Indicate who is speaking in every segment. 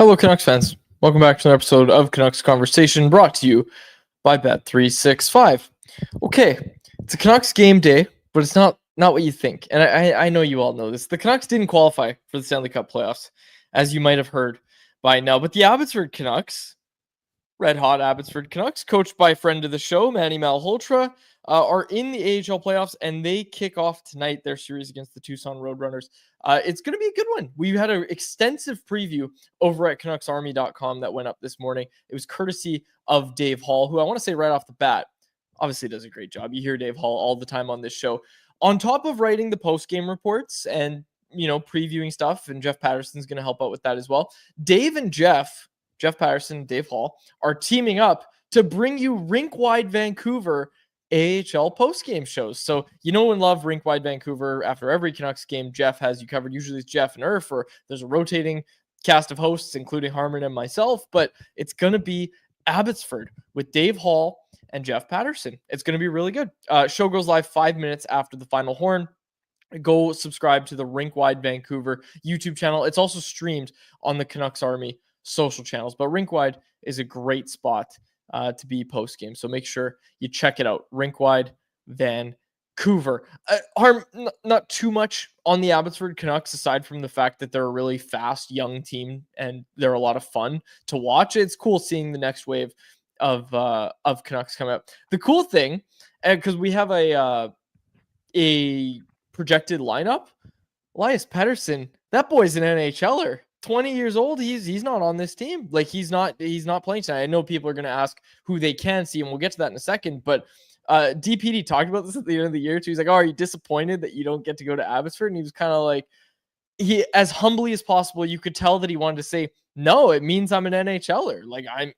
Speaker 1: Hello, Canucks fans. Welcome back to another episode of Canucks Conversation, brought to you by Bet365. Okay, it's a Canucks game day, but it's not what you think. And I know you all know this. The Canucks didn't qualify for the Stanley Cup playoffs, as you might have heard by now. But the Abbotsford Canucks, red hot Abbotsford Canucks, coached by friend of the show, Manny Malhotra, are in the AHL playoffs, and they kick off tonight their series against the Tucson Roadrunners. It's going to be a good one. We had an extensive preview over at CanucksArmy.com that went up this morning. It was courtesy of Dave Hall, who I want to say right off the bat, obviously does a great job. You hear Dave Hall all the time on this show. On top of writing the post-game reports and, previewing stuff, and Jeff Paterson's going to help out with that as well. Dave and Jeff Paterson, Dave Hall, are teaming up to bring you Rink-Wide Vancouver AHL post-game shows. So and love Rink-Wide Vancouver. After every Canucks game, Jeff has you covered. Usually it's Jeff and Irf, or there's a rotating cast of hosts, including Harmon and myself, but it's going to be Abbotsford with Dave Hall and Jeff Paterson. It's going to be really good. Show goes live 5 minutes after the final horn. Go subscribe to the Rink-Wide Vancouver YouTube channel. It's also streamed on the Canucks Army social channels, but Rink-Wide is a great spot to be post game. So make sure you check it out. Rink-Wide Vancouver. Not too much on the Abbotsford Canucks, aside from the fact that they're a really fast young team and they're a lot of fun to watch. It's cool seeing the next wave of Canucks come up. The cool thing, and because we have a projected lineup, Elias Pettersson, that boy's an NHLer. 20 years old, he's not on this team. Like he's not playing tonight. I know people are going to ask who they can see, and we'll get to that in a second. But DPD talked about this at the end of the year too. He's like, "Oh, are you disappointed that you don't get to go to Abbotsford?" And he was kind of like, he as humbly as possible. You could tell that he wanted to say, "No, it means I'm an NHLer. Like I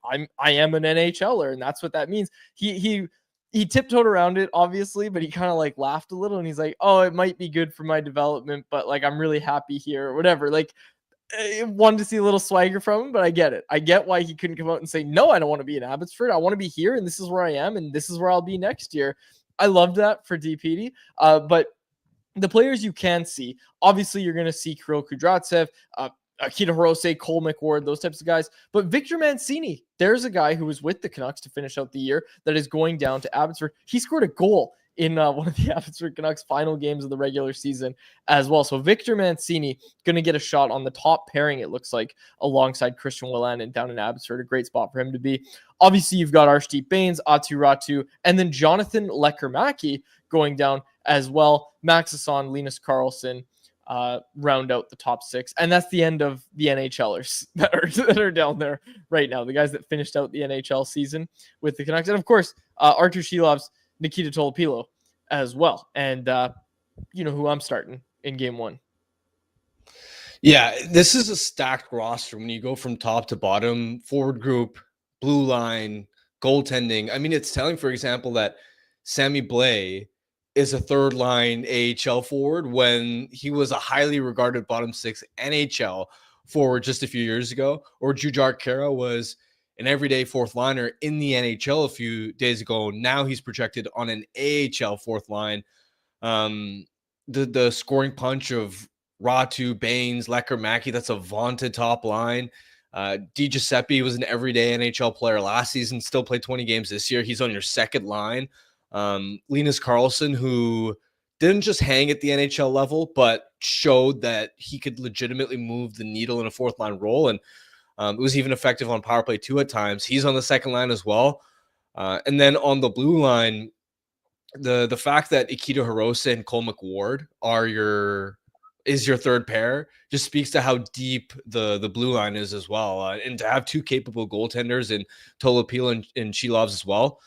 Speaker 1: am an NHLer, and that's what that means." He tiptoed around it, obviously, but he kind of like laughed a little, and he's like, "Oh, it might be good for my development, but like I'm really happy here," or whatever. Like. I wanted to see a little swagger from him, but I get it. I get why he couldn't come out and say, "No, I don't want to be in Abbotsford. I want to be here, and this is where I am, and this is where I'll be next year." I loved that for DPD. But the players you can see, obviously, you're going to see Kirill Kudryavtsev, Akita Hirose, Cole McWard, those types of guys. But Victor Mancini, there's a guy who was with the Canucks to finish out the year that is going down to Abbotsford. He scored a goal in one of the Abbotsford Canucks final games of the regular season as well. So Victor Mancini going to get a shot on the top pairing, it looks like, alongside Christian Wolanin down in Abbotsford. A great spot for him to be. Obviously, you've got Arshdeep Bains, Atu Ratu, and then Jonathan Lekkerimäki going down as well. Max Hassan, Linus Karlsson round out the top six. And that's the end of the NHLers that are down there right now. The guys that finished out the NHL season with the Canucks. And of course, Artur Shilov's Nikita Tolopilo as well. And you know who I'm starting in game one.
Speaker 2: Yeah, this is a stacked roster when you go from top to bottom, forward group, blue line, goaltending. I mean, it's telling, for example, that Sammy Blais is a third line AHL forward when he was a highly regarded bottom six NHL forward just a few years ago, or Jujhar Khaira was an everyday fourth liner in the NHL a few days ago. Now he's projected on an AHL fourth line. The scoring punch of Ratu, Bains, Lekkerimäki, that's a vaunted top line. Di Giuseppe was an everyday NHL player last season, still played 20 games this year. He's on your second line. Linus Karlsson, who didn't just hang at the NHL level, but showed that he could legitimately move the needle in a fourth line role. And it was even effective on power play 2 at times. He's on the second line as well. And then on the blue line, the fact that Akita Hirose and Cole McWard is your third pair just speaks to how deep the blue line is as well. And to have two capable goaltenders in Tolopilo and Shilovs as well,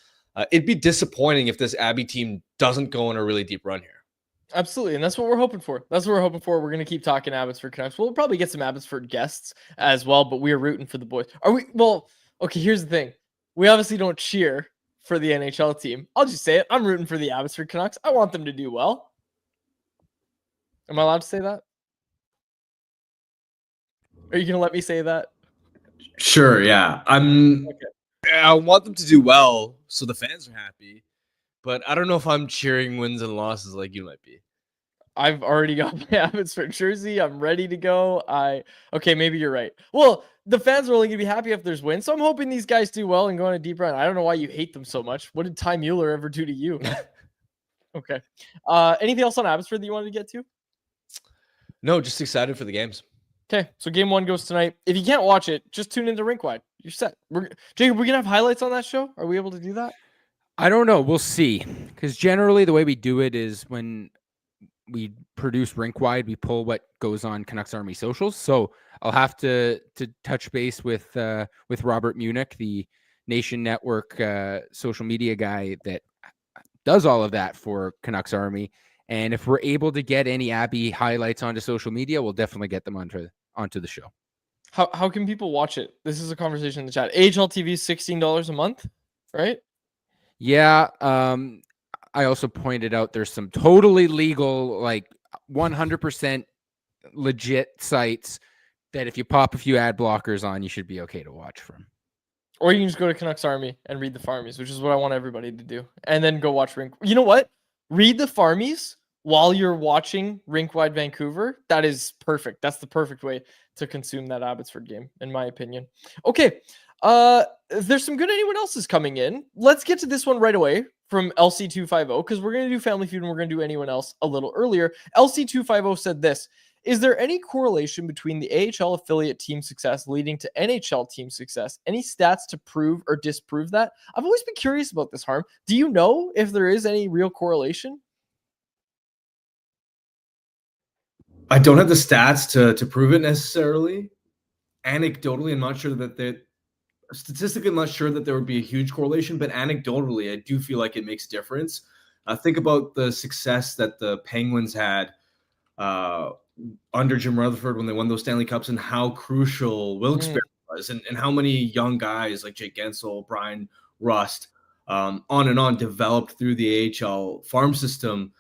Speaker 2: it'd be disappointing if this Abby team doesn't go on a really deep run here.
Speaker 1: Absolutely, and that's what we're hoping for. We're going to keep talking Abbotsford Canucks. We'll probably get some Abbotsford guests as well, but we are rooting for the boys. Are we? Well, okay, here's the thing. We obviously don't cheer for the NHL team. I'll just say it. I'm rooting for the Abbotsford Canucks. I want them to do well. Am I allowed to say that? Are you going to let me say that?
Speaker 3: Sure, yeah.
Speaker 2: I want them to do well so the fans are happy, but I don't know if I'm cheering wins and losses like you might be.
Speaker 1: I've already got my Abbotsford jersey. I'm ready to go. Okay, maybe you're right. Well, the fans are only gonna be happy if there's wins, so I'm hoping these guys do well and go on a deep run. I don't know why you hate them so much. What did Ty Mueller ever do to you? Okay. Anything else on Abbotsford that you wanted to get to?
Speaker 2: No, just excited for the games.
Speaker 1: Okay, so game 1 goes tonight. If you can't watch it, just tune into Rinkwide. You're set. Jacob, we're gonna have highlights on that show. Are we able to do that?
Speaker 4: I don't know. We'll see. Because generally the way we do it is when we produce Rinkwide, we pull what goes on Canucks Army socials. So I'll have to touch base with Robert Munich, the Nation Network social media guy that does all of that for Canucks Army. And if we're able to get any Abby highlights onto social media, we'll definitely get them onto the show.
Speaker 1: How can people watch it? This is a conversation in the chat. AHL TV is $16 a month, right?
Speaker 4: Yeah. I also pointed out there's some totally legal, like 100% legit sites that if you pop a few ad blockers on, you should be okay to watch from.
Speaker 1: Or you can just go to Canucks Army and read the Farmies, which is what I want everybody to do. And then go watch Rink. You know what? Read the Farmies while you're watching Rinkwide Vancouver. That is perfect. That's the perfect way to consume that Abbotsford game, in my opinion. Okay. There's some good anyone else is coming in. Let's get to this one right away from LC250 because we're going to do Family Feud and we're going to do anyone else a little earlier. LC250 said this: is there any correlation between the AHL affiliate team success leading to NHL team success? Any stats to prove or disprove that? I've always been curious about this, Harm. Do you know if there is any real correlation?
Speaker 3: I don't have the stats to prove it necessarily. Anecdotally, I'm not sure that statistically, I'm not sure that there would be a huge correlation, but anecdotally, I do feel like it makes a difference. Think about the success that the Penguins had under Jim Rutherford when they won those Stanley Cups and how crucial Wilkes-Barre was and how many young guys like Jake Gensel, Brian Rust, on and on developed through the AHL farm system,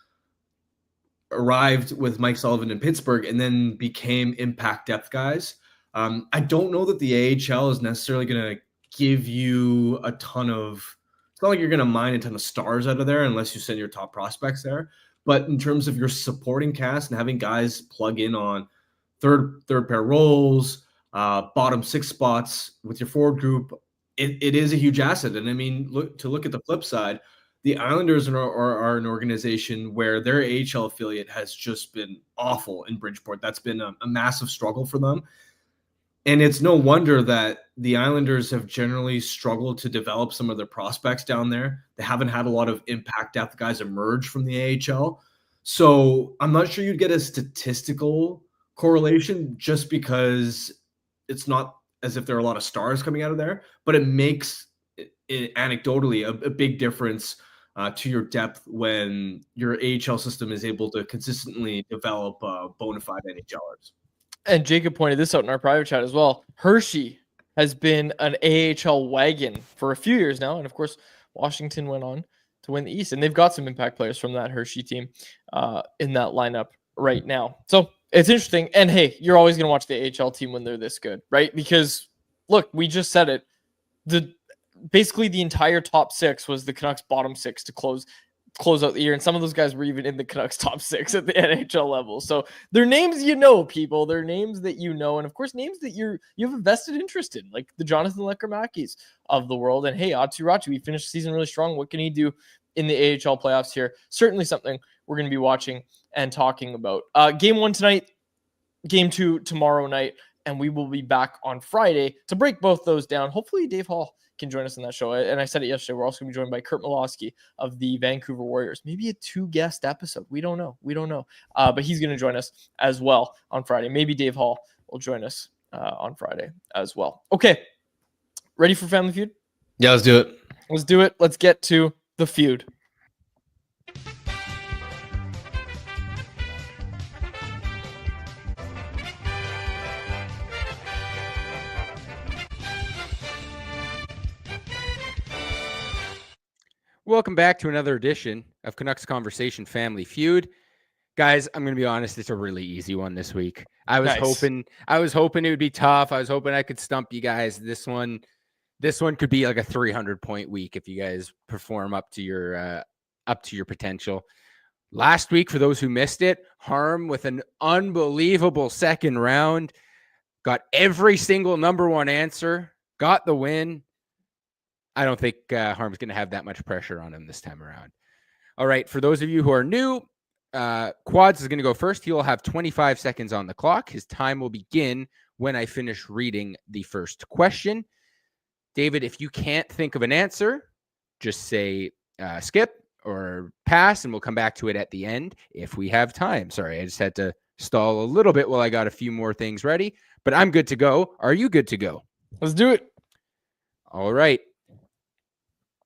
Speaker 3: arrived with Mike Sullivan in Pittsburgh and then became impact depth guys. I don't know that the AHL is necessarily going to give you a ton of – it's not like you're going to mine a ton of stars out of there unless you send your top prospects there. But in terms of your supporting cast and having guys plug in on third pair roles, bottom 6 spots with your forward group, it is a huge asset. And I mean, look at the flip side, the Islanders are an organization where their AHL affiliate has just been awful in Bridgeport. That's been a massive struggle for them. And it's no wonder that the Islanders have generally struggled to develop some of their prospects down there. They haven't had a lot of impact depth guys emerge from the AHL. So I'm not sure you'd get a statistical correlation just because it's not as if there are a lot of stars coming out of there, but it makes it anecdotally a big difference to your depth when your AHL system is able to consistently develop bona fide NHLers.
Speaker 1: And Jacob pointed this out in our private chat as well. Hershey has been an AHL wagon for a few years now. And of course, Washington went on to win the East. And they've got some impact players from that Hershey team in that lineup right now. So it's interesting. And hey, you're always going to watch the AHL team when they're this good, right? Because look, we just said it. Basically the entire top 6 was the Canucks bottom 6 to close out the year, and some of those guys were even in the Canucks top 6 at the NHL level. So they're names people. They're names that you know, and of course names that you have a vested interest in, like the Jonathan Lecker-Mackey's of the world. And hey, Atsu Ratu, he finished the season really strong. What can he do in the AHL playoffs here? Certainly something we're going to be watching and talking about. Game 1 tonight, game 2 tomorrow night, and we will be back on Friday to break both those down. Hopefully Dave Hall can join us on that show. And I said it yesterday, we're also going to be joined by Kurt Milosky of the Vancouver Warriors. Maybe a 2-guest episode. We don't know. But he's going to join us as well on Friday. Maybe Dave Hall will join us on Friday as well. Okay. Ready for Family Feud?
Speaker 2: Yeah, let's do it.
Speaker 1: Let's do it. Let's get to the feud.
Speaker 4: Welcome back to another edition of Canucks Conversation Family Feud. Guys, I'm going to be honest, it's a really easy one this week. I was hoping it would be tough. I was hoping I could stump you guys. This one could be like a 300-point week if you guys perform up to your potential. Last week, for those who missed it, Harm with an unbelievable second round, got every single number one answer, got the win. I don't think Harm's going to have that much pressure on him this time around. All right, for those of you who are new, Quads is going to go first. He will have 25 seconds on the clock. His time will begin when I finish reading the first question. David, if you can't think of an answer, just say skip or pass, and we'll come back to it at the end if we have time. Sorry, I just had to stall a little bit while I got a few more things ready, but I'm good to go. Are you good to go?
Speaker 1: Let's do it.
Speaker 4: All right.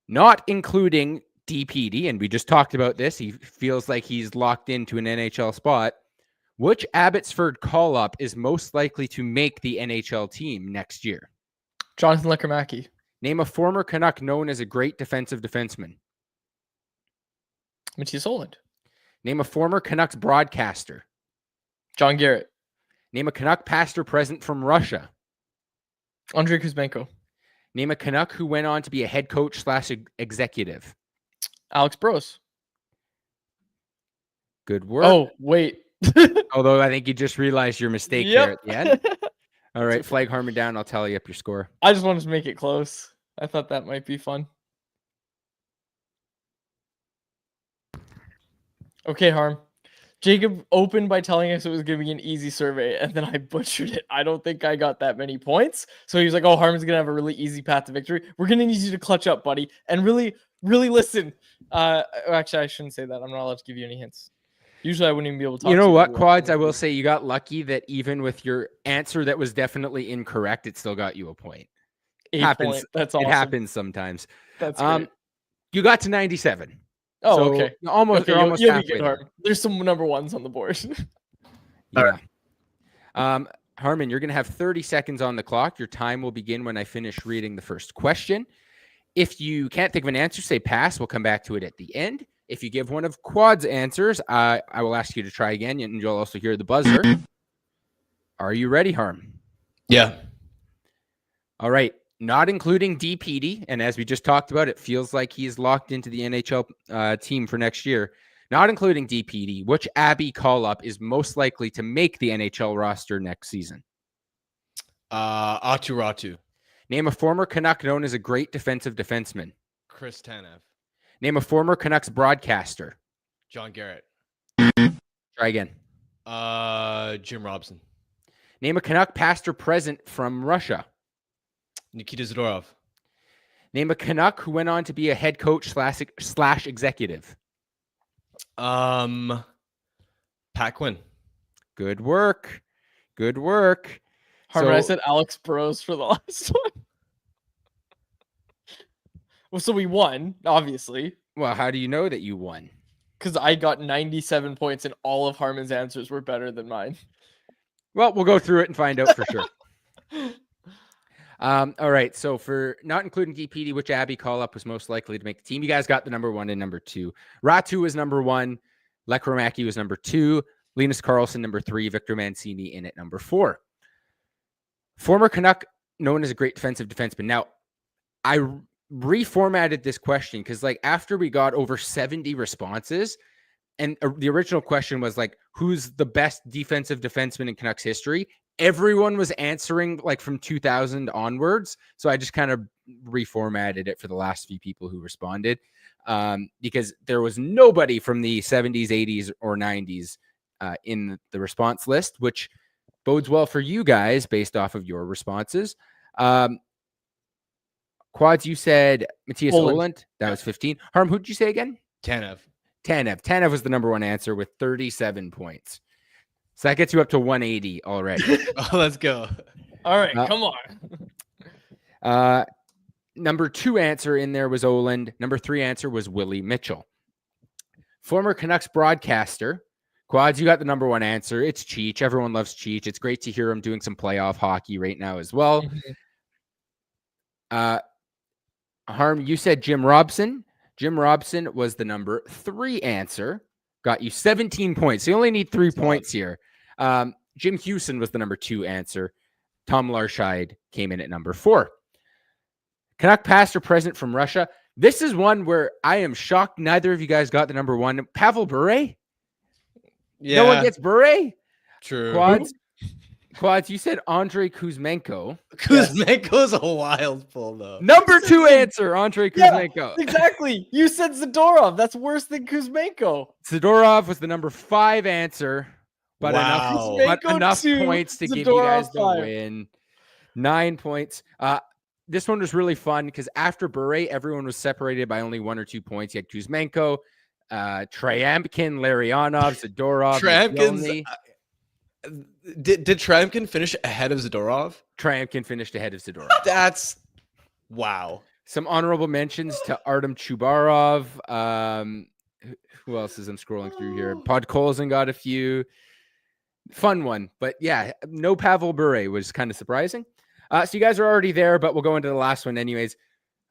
Speaker 4: Not including DPD, and we just talked about this. He feels like he's locked into an NHL spot. Which Abbotsford call-up is most likely to make the NHL team next year?
Speaker 1: Jonathan Lekramacky.
Speaker 4: Name a former Canuck known as a great defensive defenseman.
Speaker 1: Matthias Oland.
Speaker 4: Name a former Canucks broadcaster.
Speaker 1: John Garrett.
Speaker 4: Name a Canuck past or present from Russia.
Speaker 1: Andrei Kuzmenko.
Speaker 4: Name a Canuck who went on to be a head coach / executive.
Speaker 1: Alex Bros.
Speaker 4: Good work.
Speaker 1: Oh, wait.
Speaker 4: Although I think you just realized your mistake there at the end. All right, flag Harmon down. I'll tally up your score.
Speaker 1: I just wanted to make it close. I thought that might be fun. Okay, Harm. Jacob opened by telling us it was going to be an easy survey, and then I butchered it. I don't think I got that many points. So he was like, oh, Harm's going to have a really easy path to victory. We're going to need you to clutch up, buddy, and really, really listen. Actually, I shouldn't say that. I'm not allowed to give you any hints. Usually I wouldn't even be able to talk
Speaker 4: You know
Speaker 1: to
Speaker 4: what, Quads? I will say you got lucky that even with your answer that was definitely incorrect, it still got you a point.
Speaker 1: Happens. That's awesome.
Speaker 4: It happens sometimes.
Speaker 1: That's great.
Speaker 4: You got to 97.
Speaker 1: Oh,
Speaker 4: so
Speaker 1: okay.
Speaker 4: Almost,
Speaker 1: Okay,
Speaker 4: you're almost
Speaker 1: you'll be
Speaker 4: halfway
Speaker 1: good,
Speaker 4: there.
Speaker 1: Harm. There's some number ones on the board.
Speaker 4: Yeah. Harmon, you're going to have 30 seconds on the clock. Your time will begin when I finish reading the first question. If you can't think of an answer, say pass. We'll come back to it at the end. If you give one of Quad's answers, I will ask you to try again, and you'll also hear the buzzer. Are you ready, Harm?
Speaker 2: Yeah.
Speaker 4: All right. Not including DPD, and as we just talked about, it feels like he's locked into the NHL team for next year. Not including DPD, which Abby call-up is most likely to make the NHL roster next season?
Speaker 2: Atu Ratu.
Speaker 4: Name a former Canuck known as a great defensive defenseman.
Speaker 2: Chris Tanev.
Speaker 4: Name a former Canucks broadcaster.
Speaker 2: John Garrett.
Speaker 4: Try again.
Speaker 2: Jim Robson.
Speaker 4: Name a Canuck past or present from Russia.
Speaker 2: Nikita Zadorov.
Speaker 4: Name a Canuck who went on to be a head coach / executive.
Speaker 2: Pat Quinn.
Speaker 4: Good work. Good work.
Speaker 1: Harmon, I said Alex Bros for the last one. Well, so we won, obviously.
Speaker 4: Well, how do you know that you won?
Speaker 1: Because I got 97 points and all of Harmon's answers were better than mine.
Speaker 4: Well, we'll go through it and find out for sure. All right. So for not including DPD, which Abby call-up was most likely to make the team, you guys got the number 1 and number 2. Ratu was number 1. Lekramacky was number 2. Linus Karlsson, number 3. Victor Mancini in at number 4. Former Canuck known as a great defensive defenseman. Now, I reformatted this question because like after we got over 70 responses, and the original question was like, who's the best defensive defenseman in Canucks history? Everyone was answering like from 2000 onwards. So I just kind of reformatted it for the last few people who responded because there was nobody from the 70s, 80s, or 90s in the response list, which bodes well for you guys based off of your responses. Quads, you said Matthias Oland. That was 15. Harm, who did you say again?
Speaker 2: Tanev.
Speaker 4: Tanev was the number 1 answer with 37 points. So that gets you up to 180 already.
Speaker 2: Oh, let's go.
Speaker 1: All right, come on.
Speaker 4: Number 2 answer in there was Oland. Number 3 answer was Willie Mitchell. Former Canucks broadcaster. Quads, you got the number 1 answer. It's Cheech. Everyone loves Cheech. It's great to hear him doing some playoff hockey right now as well. Harm, you said Jim Robson. Jim Robson was the number 3 answer. Got you 17 points. So you only need 3 points here. Jim Hewson was the number 2 answer. Tom Larscheid came in at number 4. Canuck past or present from Russia. This is one where I am shocked neither of you guys got the number one. Pavel Bure?
Speaker 2: Yeah,
Speaker 4: No one gets Bure?
Speaker 2: true.
Speaker 4: Quads, you said Andrei Kuzmenko.
Speaker 2: Kuzmenko's a wild pull, though.
Speaker 4: Number two
Speaker 1: Second.
Speaker 4: answer, Andrei
Speaker 1: Yeah,
Speaker 4: Kuzmenko.
Speaker 1: exactly. You said Zadorov. That's worse than Kuzmenko.
Speaker 4: Zadorov was the number 5 answer, but
Speaker 2: Wow.
Speaker 4: enough
Speaker 1: Kuzmenko 2,
Speaker 4: points to give you guys
Speaker 1: Zadorov
Speaker 4: the
Speaker 1: 5.
Speaker 4: win. 9 points. This one was really fun because after Bure, everyone was separated by only 1 or 2 points. You had Kuzmenko, Trampkin, Larionov, Zadorov,
Speaker 2: Trampkin's
Speaker 4: Mogilny.
Speaker 2: Did Trampkin finish ahead of Zadorov?
Speaker 4: Trampkin finished ahead of Zadorov.
Speaker 2: That's wow.
Speaker 4: Some honorable mentions to Artem Chubarov. Who else is I'm scrolling through here? Podkolzin got a few. Fun one. But yeah, no Pavel Bure was kind of surprising. So you guys are already there, but we'll go into the last one anyways.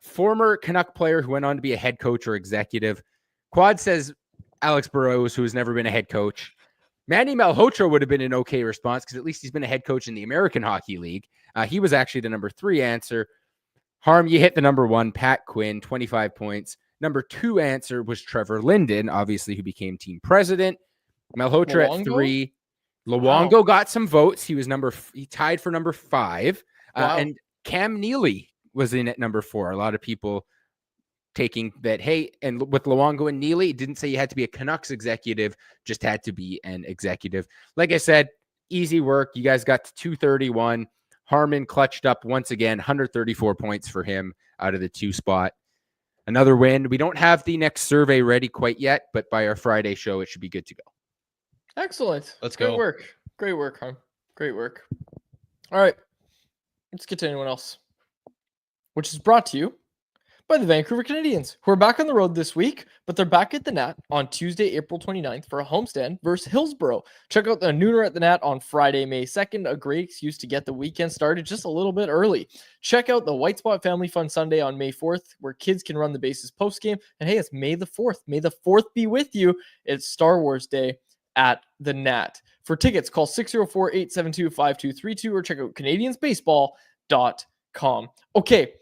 Speaker 4: Former Canuck player who went on to be a head coach or executive. Quad says Alex Burrows, who has never been a head coach. Manny Malhotra would have been an okay response because at least he's been a head coach in the American Hockey League. He was actually the number 3 answer. Harm, you hit the number 1, Pat Quinn, 25 points. Number 2 answer was Trevor Linden, obviously, who became team president. Malhotra
Speaker 1: Luongo?
Speaker 4: at 3.
Speaker 1: Wow.
Speaker 4: Luongo got some votes. He tied for number 5.
Speaker 1: Wow.
Speaker 4: And Cam Neely was in at number 4. A lot of people taking that, hey, and with Luongo and Neely, it didn't say you had to be a Canucks executive, just had to be an executive. Like I said, easy work. You guys got to 231. Harmon clutched up once again, 134 points for him out of the 2 spot. Another win. We don't have the next survey ready quite yet, but by our Friday show, it should be good to go.
Speaker 1: Excellent.
Speaker 2: Let's
Speaker 1: Great
Speaker 2: go.
Speaker 1: work. Great work, Harm. Great work. All right. Let's get to anyone else, which is brought to you by the Vancouver Canadians, who are back on the road this week, but they're back at the Nat on Tuesday, April 29th for a homestand versus Hillsborough. Check out the nooner at the Nat on Friday, May 2nd, a great excuse to get the weekend started just a little bit early. Check out the White Spot Family Fun Sunday on May 4th, where kids can run the bases post-game. And hey, it's May the 4th. May the 4th be with you. It's Star Wars Day at the Nat. For tickets, call 604-872-5232 or check out CanadiansBaseball.com. Okay,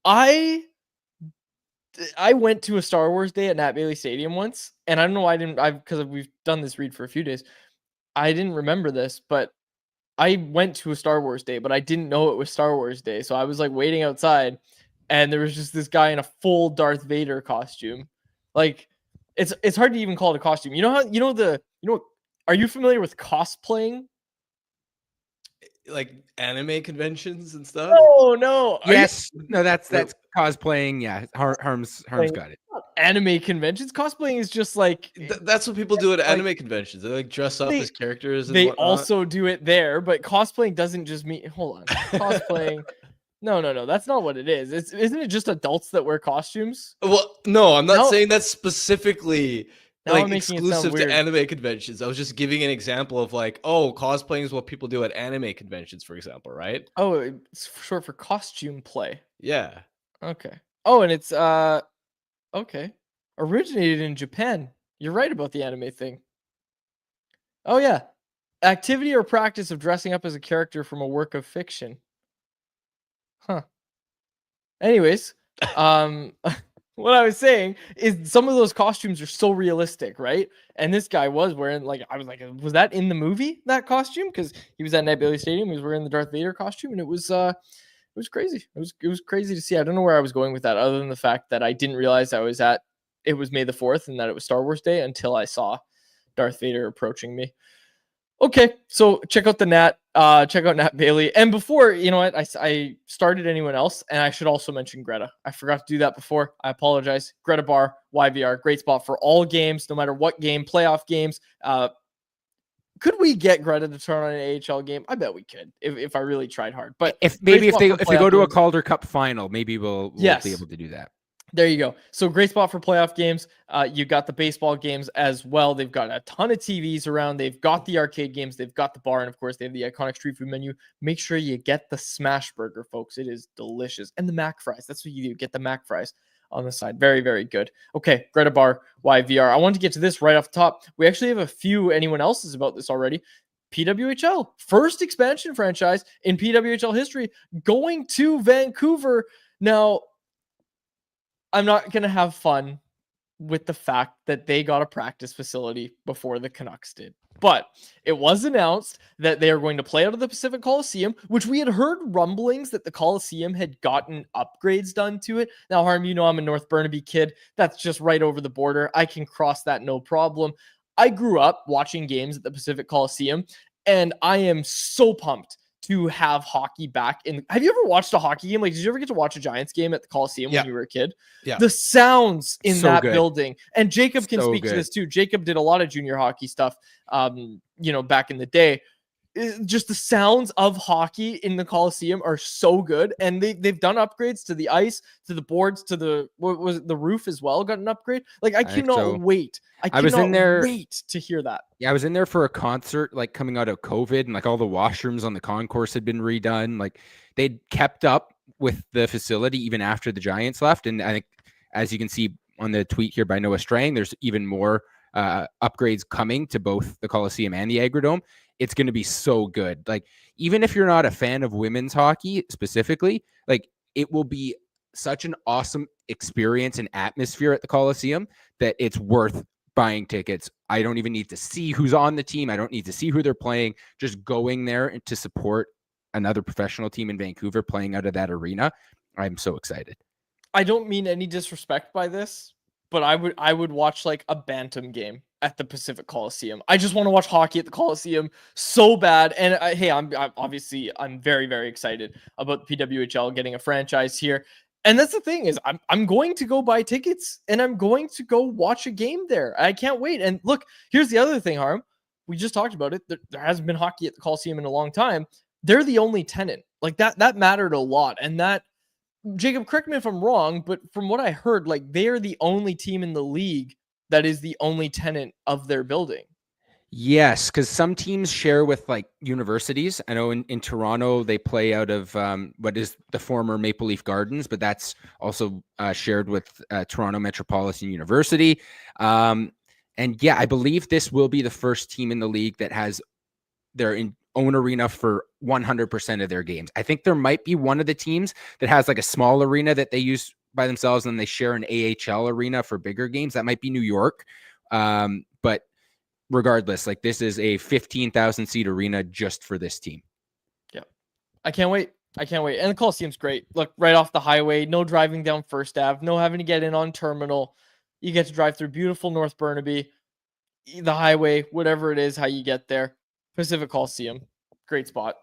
Speaker 1: I went to a Star Wars Day at Nat Bailey Stadium once, and I don't know why because we've done this read for a few days. I didn't remember this, but I went to a Star Wars Day, but I didn't know it was Star Wars Day. So I was like waiting outside, and there was just this guy in a full Darth Vader costume. Like it's hard to even call it a costume. Are you familiar with cosplaying?
Speaker 2: Like anime conventions and stuff.
Speaker 1: No.
Speaker 4: Yes. No, that's cosplaying. Yeah. Harm's got it.
Speaker 1: Anime conventions. Cosplaying is just like
Speaker 2: That's what people do at anime conventions. They like dress up as characters. And
Speaker 1: they
Speaker 2: whatnot.
Speaker 1: also do it there, but cosplaying doesn't just mean. Hold on, cosplaying. No. That's not what it is. Isn't it just adults that wear costumes?
Speaker 2: Well, no, I'm not saying that's specifically
Speaker 1: Now
Speaker 2: like exclusive to anime conventions. I was just giving an example of like, oh, cosplaying is what people do at anime conventions, for example, right?
Speaker 1: Oh, it's short for costume play.
Speaker 2: Yeah.
Speaker 1: Okay. Oh, and it's okay. Originated in Japan. You're right about the anime thing. Oh yeah. Activity or practice of dressing up as a character from a work of fiction. Huh. Anyways, what I was saying is some of those costumes are so realistic, right? And this guy was wearing, like, I was like, was that in the movie, that costume? Because he was at Nat Bailey Stadium, he was wearing the Darth Vader costume, and it was crazy. It was crazy to see. I don't know where I was going with that, other than the fact that I didn't realize it was May the 4th and that it was Star Wars Day until I saw Darth Vader approaching me. Okay, so check out the Nat. Check out Nat Bailey. And before, you know what, I started anyone else, and I should also mention Greta. I forgot to do that before. I apologize. Greta Bar, YVR, great spot for all games, no matter what game, playoff games. Could we get Greta to turn on an AHL game? I bet we could if I really tried hard. But
Speaker 4: if they go to a Calder Cup final, maybe we'll be able to do that.
Speaker 1: There you go. So great spot for playoff games. You got the baseball games as well. They've got a ton of TVs around. They've got the arcade games. They've got the bar. And of course, they have the iconic street food menu. Make sure you get the smash burger, folks. It is delicious. And the mac fries. That's what you do. Get the mac fries on the side. Very, very good. Okay, Greta Bar, YVR. I wanted to get to this right off the top. We actually have a few anyone else's about this already. PWHL, first expansion franchise in PWHL history, going to Vancouver. Now, I'm not going to have fun with the fact that they got a practice facility before the Canucks did. But it was announced that they are going to play out of the Pacific Coliseum, which we had heard rumblings that the Coliseum had gotten upgrades done to it. Now, Harm, you know I'm a North Burnaby kid. That's just right over the border. I can cross that no problem. I grew up watching games at the Pacific Coliseum, and I am so pumped to have hockey back in. Have you ever watched a hockey game? Like, did you ever get to watch a Giants game at the Coliseum when you were a kid?
Speaker 2: Yeah.
Speaker 1: The sounds in
Speaker 4: So
Speaker 1: that
Speaker 4: good.
Speaker 1: building, and Jacob can
Speaker 4: So
Speaker 1: speak to
Speaker 4: good.
Speaker 1: this too. Jacob did a lot of junior hockey stuff, back in the day. Just the sounds of hockey in the Coliseum are so good, and they've done upgrades to the ice, to the boards, to the the roof as well. Got an upgrade. Like I
Speaker 4: think
Speaker 1: cannot
Speaker 4: so.
Speaker 1: wait.
Speaker 4: I was in there-
Speaker 1: Wait to hear that.
Speaker 4: Yeah, I was in there for a concert, like coming out of COVID, and like all the washrooms on the concourse had been redone. Like they'd kept up with the facility even after the Giants left. And I think, as you can see on the tweet here by Noah Strang, there's even more upgrades coming to both the Coliseum and the Agrodome. It's going to be so good. Like, even if you're not a fan of women's hockey specifically, like it will be such an awesome experience and atmosphere at the Coliseum that it's worth buying tickets. I don't even need to see who's on the team. I don't need to see who they're playing. Just going there to support another professional team in Vancouver playing out of that arena. I'm so excited.
Speaker 1: I don't mean any disrespect by this, but I would watch like a Bantam game at the Pacific Coliseum. I just want to watch hockey at the Coliseum so bad. And I'm very, very excited about the PWHL getting a franchise here. And that's the thing is I'm going to go buy tickets and I'm going to go watch a game there. I can't wait. And look, here's the other thing, Harm. We just talked about it. There hasn't been hockey at the Coliseum in a long time. They're the only tenant. Like that mattered a lot. And that, Jacob, correct me if I'm wrong, but from what I heard, like they're the only team in the league that is the only tenant of their building.
Speaker 4: Yes, because some teams share with like universities. I know in Toronto, they play out of what is the former Maple Leaf Gardens, but that's also shared with Toronto Metropolitan University. And yeah, I believe this will be the first team in the league that has their own arena for 100% of their games. I think there might be one of the teams that has like a small arena that they use by themselves and they share an AHL arena for bigger games. That might be New York. But regardless, like this is a 15,000 seat arena just for this team.
Speaker 1: Yeah. I can't wait. And the Coliseum's great. Look, right off the highway, no driving down First Ave, no having to get in on Terminal. You get to drive through beautiful North Burnaby, the highway, whatever it is, how you get there. Pacific Coliseum, great spot.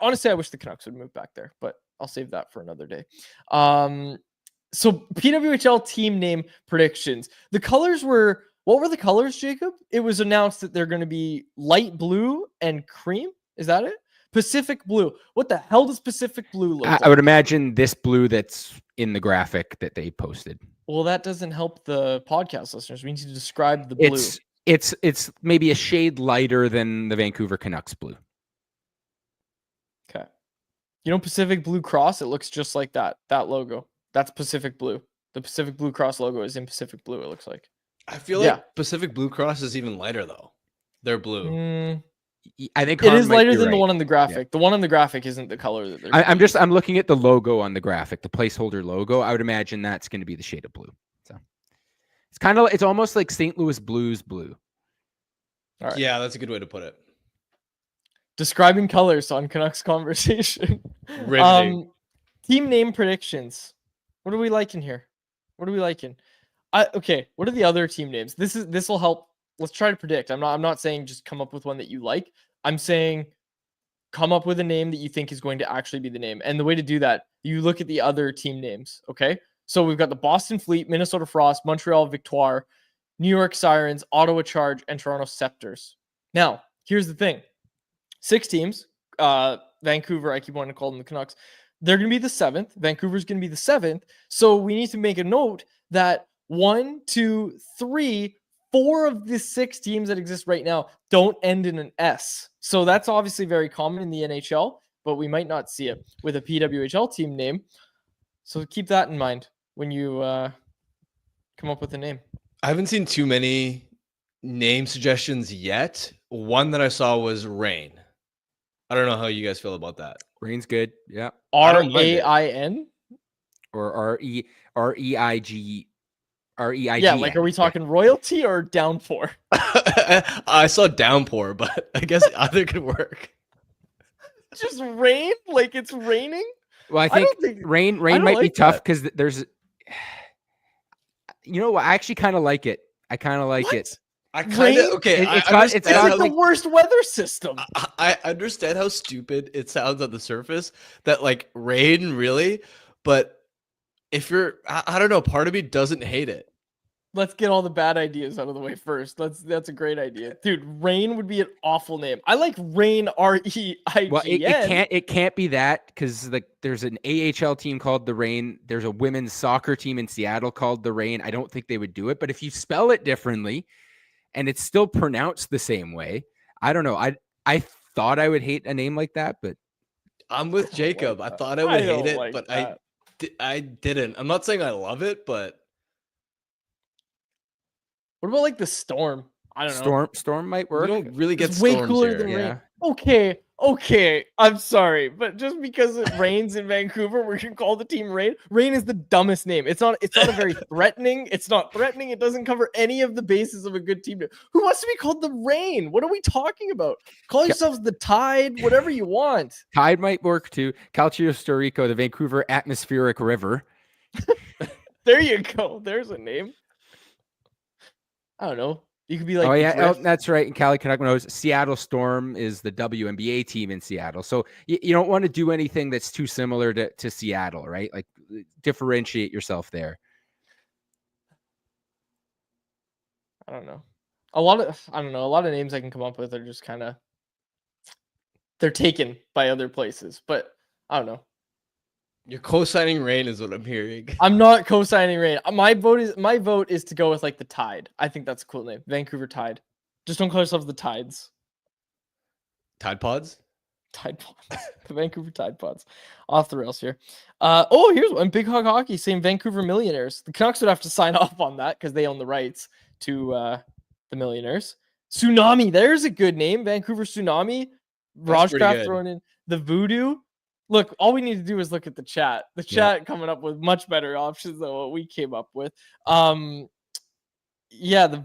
Speaker 1: Honestly, I wish the Canucks would move back there, but I'll save that for another day. So PWHL team name predictions. The colors were, what were the colors, Jacob? It was announced that they're going to be light blue and cream. Is that it? Pacific blue. What the hell does Pacific blue look like?
Speaker 4: I would imagine this blue that's in the graphic that they posted.
Speaker 1: Well, that doesn't help the podcast listeners. We need to describe the blue.
Speaker 4: It's maybe a shade lighter than the Vancouver Canucks blue.
Speaker 1: Okay. You know Pacific Blue Cross? It looks just like that logo. That's Pacific Blue. The Pacific Blue Cross logo is in Pacific Blue, it looks like.
Speaker 2: I feel like Pacific Blue Cross is even lighter though. They're blue.
Speaker 4: I think
Speaker 1: it is lighter than the one on the graphic. Yeah. The one on the graphic isn't the color that they're
Speaker 4: I'm looking at the logo on the graphic, the placeholder logo. I would imagine that's going to be the shade of blue. So it's almost like St. Louis Blues blue.
Speaker 1: All right.
Speaker 2: Yeah, that's a good way to put it.
Speaker 1: Describing colors on Canucks Conversation. Team name predictions. What are we liking here? What are we liking? Okay, what are the other team names? This will help. Let's try to predict. I'm not saying just come up with one that you like. I'm saying come up with a name that you think is going to actually be the name. And the way to do that, you look at the other team names, okay? So we've got the Boston Fleet, Minnesota Frost, Montreal Victoire, New York Sirens, Ottawa Charge, and Toronto Scepters. Now, here's the thing. 6 teams. Vancouver, I keep wanting to call them the Canucks. They're going to be the 7th. Vancouver's going to be the 7th. So we need to make a note that 1, 2, 3, 4 of the 6 teams that exist right now don't end in an S. So that's obviously very common in the NHL, but we might not see it with a PWHL team name. So keep that in mind when you come up with a name.
Speaker 2: I haven't seen too many name suggestions yet. One that I saw was Rain. I don't know how you guys feel about that.
Speaker 4: Rain's good. Yeah.
Speaker 1: RAIN?
Speaker 4: or REIG.
Speaker 1: Yeah, like are we talking royalty or downpour?
Speaker 2: I saw downpour, but I guess either could work.
Speaker 1: Just rain? Like it's raining?
Speaker 4: Well, I
Speaker 1: I
Speaker 4: think
Speaker 1: don't think
Speaker 4: rain
Speaker 1: I don't
Speaker 4: might be
Speaker 1: like
Speaker 4: tough
Speaker 1: that.
Speaker 4: because there's, you know what? I actually kind of like it. I kind of like
Speaker 1: What?
Speaker 4: it.
Speaker 2: I kind
Speaker 1: Rain?
Speaker 2: of okay.
Speaker 4: It-
Speaker 2: I
Speaker 4: it's got- it's
Speaker 2: understand
Speaker 1: It's
Speaker 4: got,
Speaker 1: like
Speaker 2: how,
Speaker 1: the
Speaker 4: like-
Speaker 1: worst weather system.
Speaker 2: I understand how stupid it sounds on the surface that like rain really, but if you're I don't know, part of me doesn't hate it.
Speaker 1: Let's get all the bad ideas out of the way first. That's a great idea. Dude, Rain would be an awful name. I like Rain REIGN.
Speaker 4: Well, it can't be that because like there's an AHL team called the Rain. There's a women's soccer team in Seattle called the Rain. I don't think they would do it, but if you spell it differently and it's still pronounced the same way, I don't know. I thought I would hate a name like that, but
Speaker 2: I'm with
Speaker 1: don't
Speaker 2: Jacob.
Speaker 1: like
Speaker 2: I
Speaker 1: that.
Speaker 2: thought I would
Speaker 1: I
Speaker 2: hate
Speaker 1: don't
Speaker 2: it,
Speaker 1: like
Speaker 2: but
Speaker 1: that.
Speaker 2: I didn't. I'm not saying I love it, but
Speaker 1: What about like the Storm? I don't know.
Speaker 4: Storm might
Speaker 2: we
Speaker 4: work.
Speaker 2: don't really get
Speaker 1: It's way
Speaker 2: storms
Speaker 1: cooler
Speaker 2: here.
Speaker 1: than
Speaker 4: Yeah.
Speaker 1: rain. Okay. I'm sorry, but just because it rains in Vancouver, we're gonna call the team Rain. Rain is the dumbest name. It's not a very threatening. It's not threatening. It doesn't cover any of the bases of a good team. Who wants to be called the Rain? What are we talking about? Call yourselves the Tide, whatever you want.
Speaker 4: Tide might work too. Calcio Rico, the Vancouver Atmospheric River.
Speaker 1: There you go. There's a name. I don't know. You could be like,
Speaker 4: oh
Speaker 1: the
Speaker 4: yeah,
Speaker 1: Drift.
Speaker 4: that's right. And Cali Canuck knows Seattle Storm is the WNBA team in Seattle. So you don't want to do anything that's too similar to Seattle, right? Like differentiate yourself there.
Speaker 1: I don't know. A lot of names I can come up with are just kind of they're taken by other places, but I don't know.
Speaker 2: You're co-signing rain is what I'm hearing.
Speaker 1: I'm not co-signing Rain. My vote is to go with like the Tide. I think that's a cool name. Vancouver Tide. Just don't call yourselves the Tides.
Speaker 2: Tide Pods?
Speaker 1: Tide Pods. The Vancouver Tide Pods. Off the rails here. Here's one. Big Hog Hockey saying Vancouver Millionaires. The Canucks would have to sign off on that because they own the rights to the Millionaires. Tsunami. There's a good name. Vancouver Tsunami.
Speaker 2: That's pretty
Speaker 1: Rajcraft
Speaker 2: good.
Speaker 1: throwing in the Voodoo. Look, all we need to do is look at the chat. The chat coming up with much better options than what we came up with. The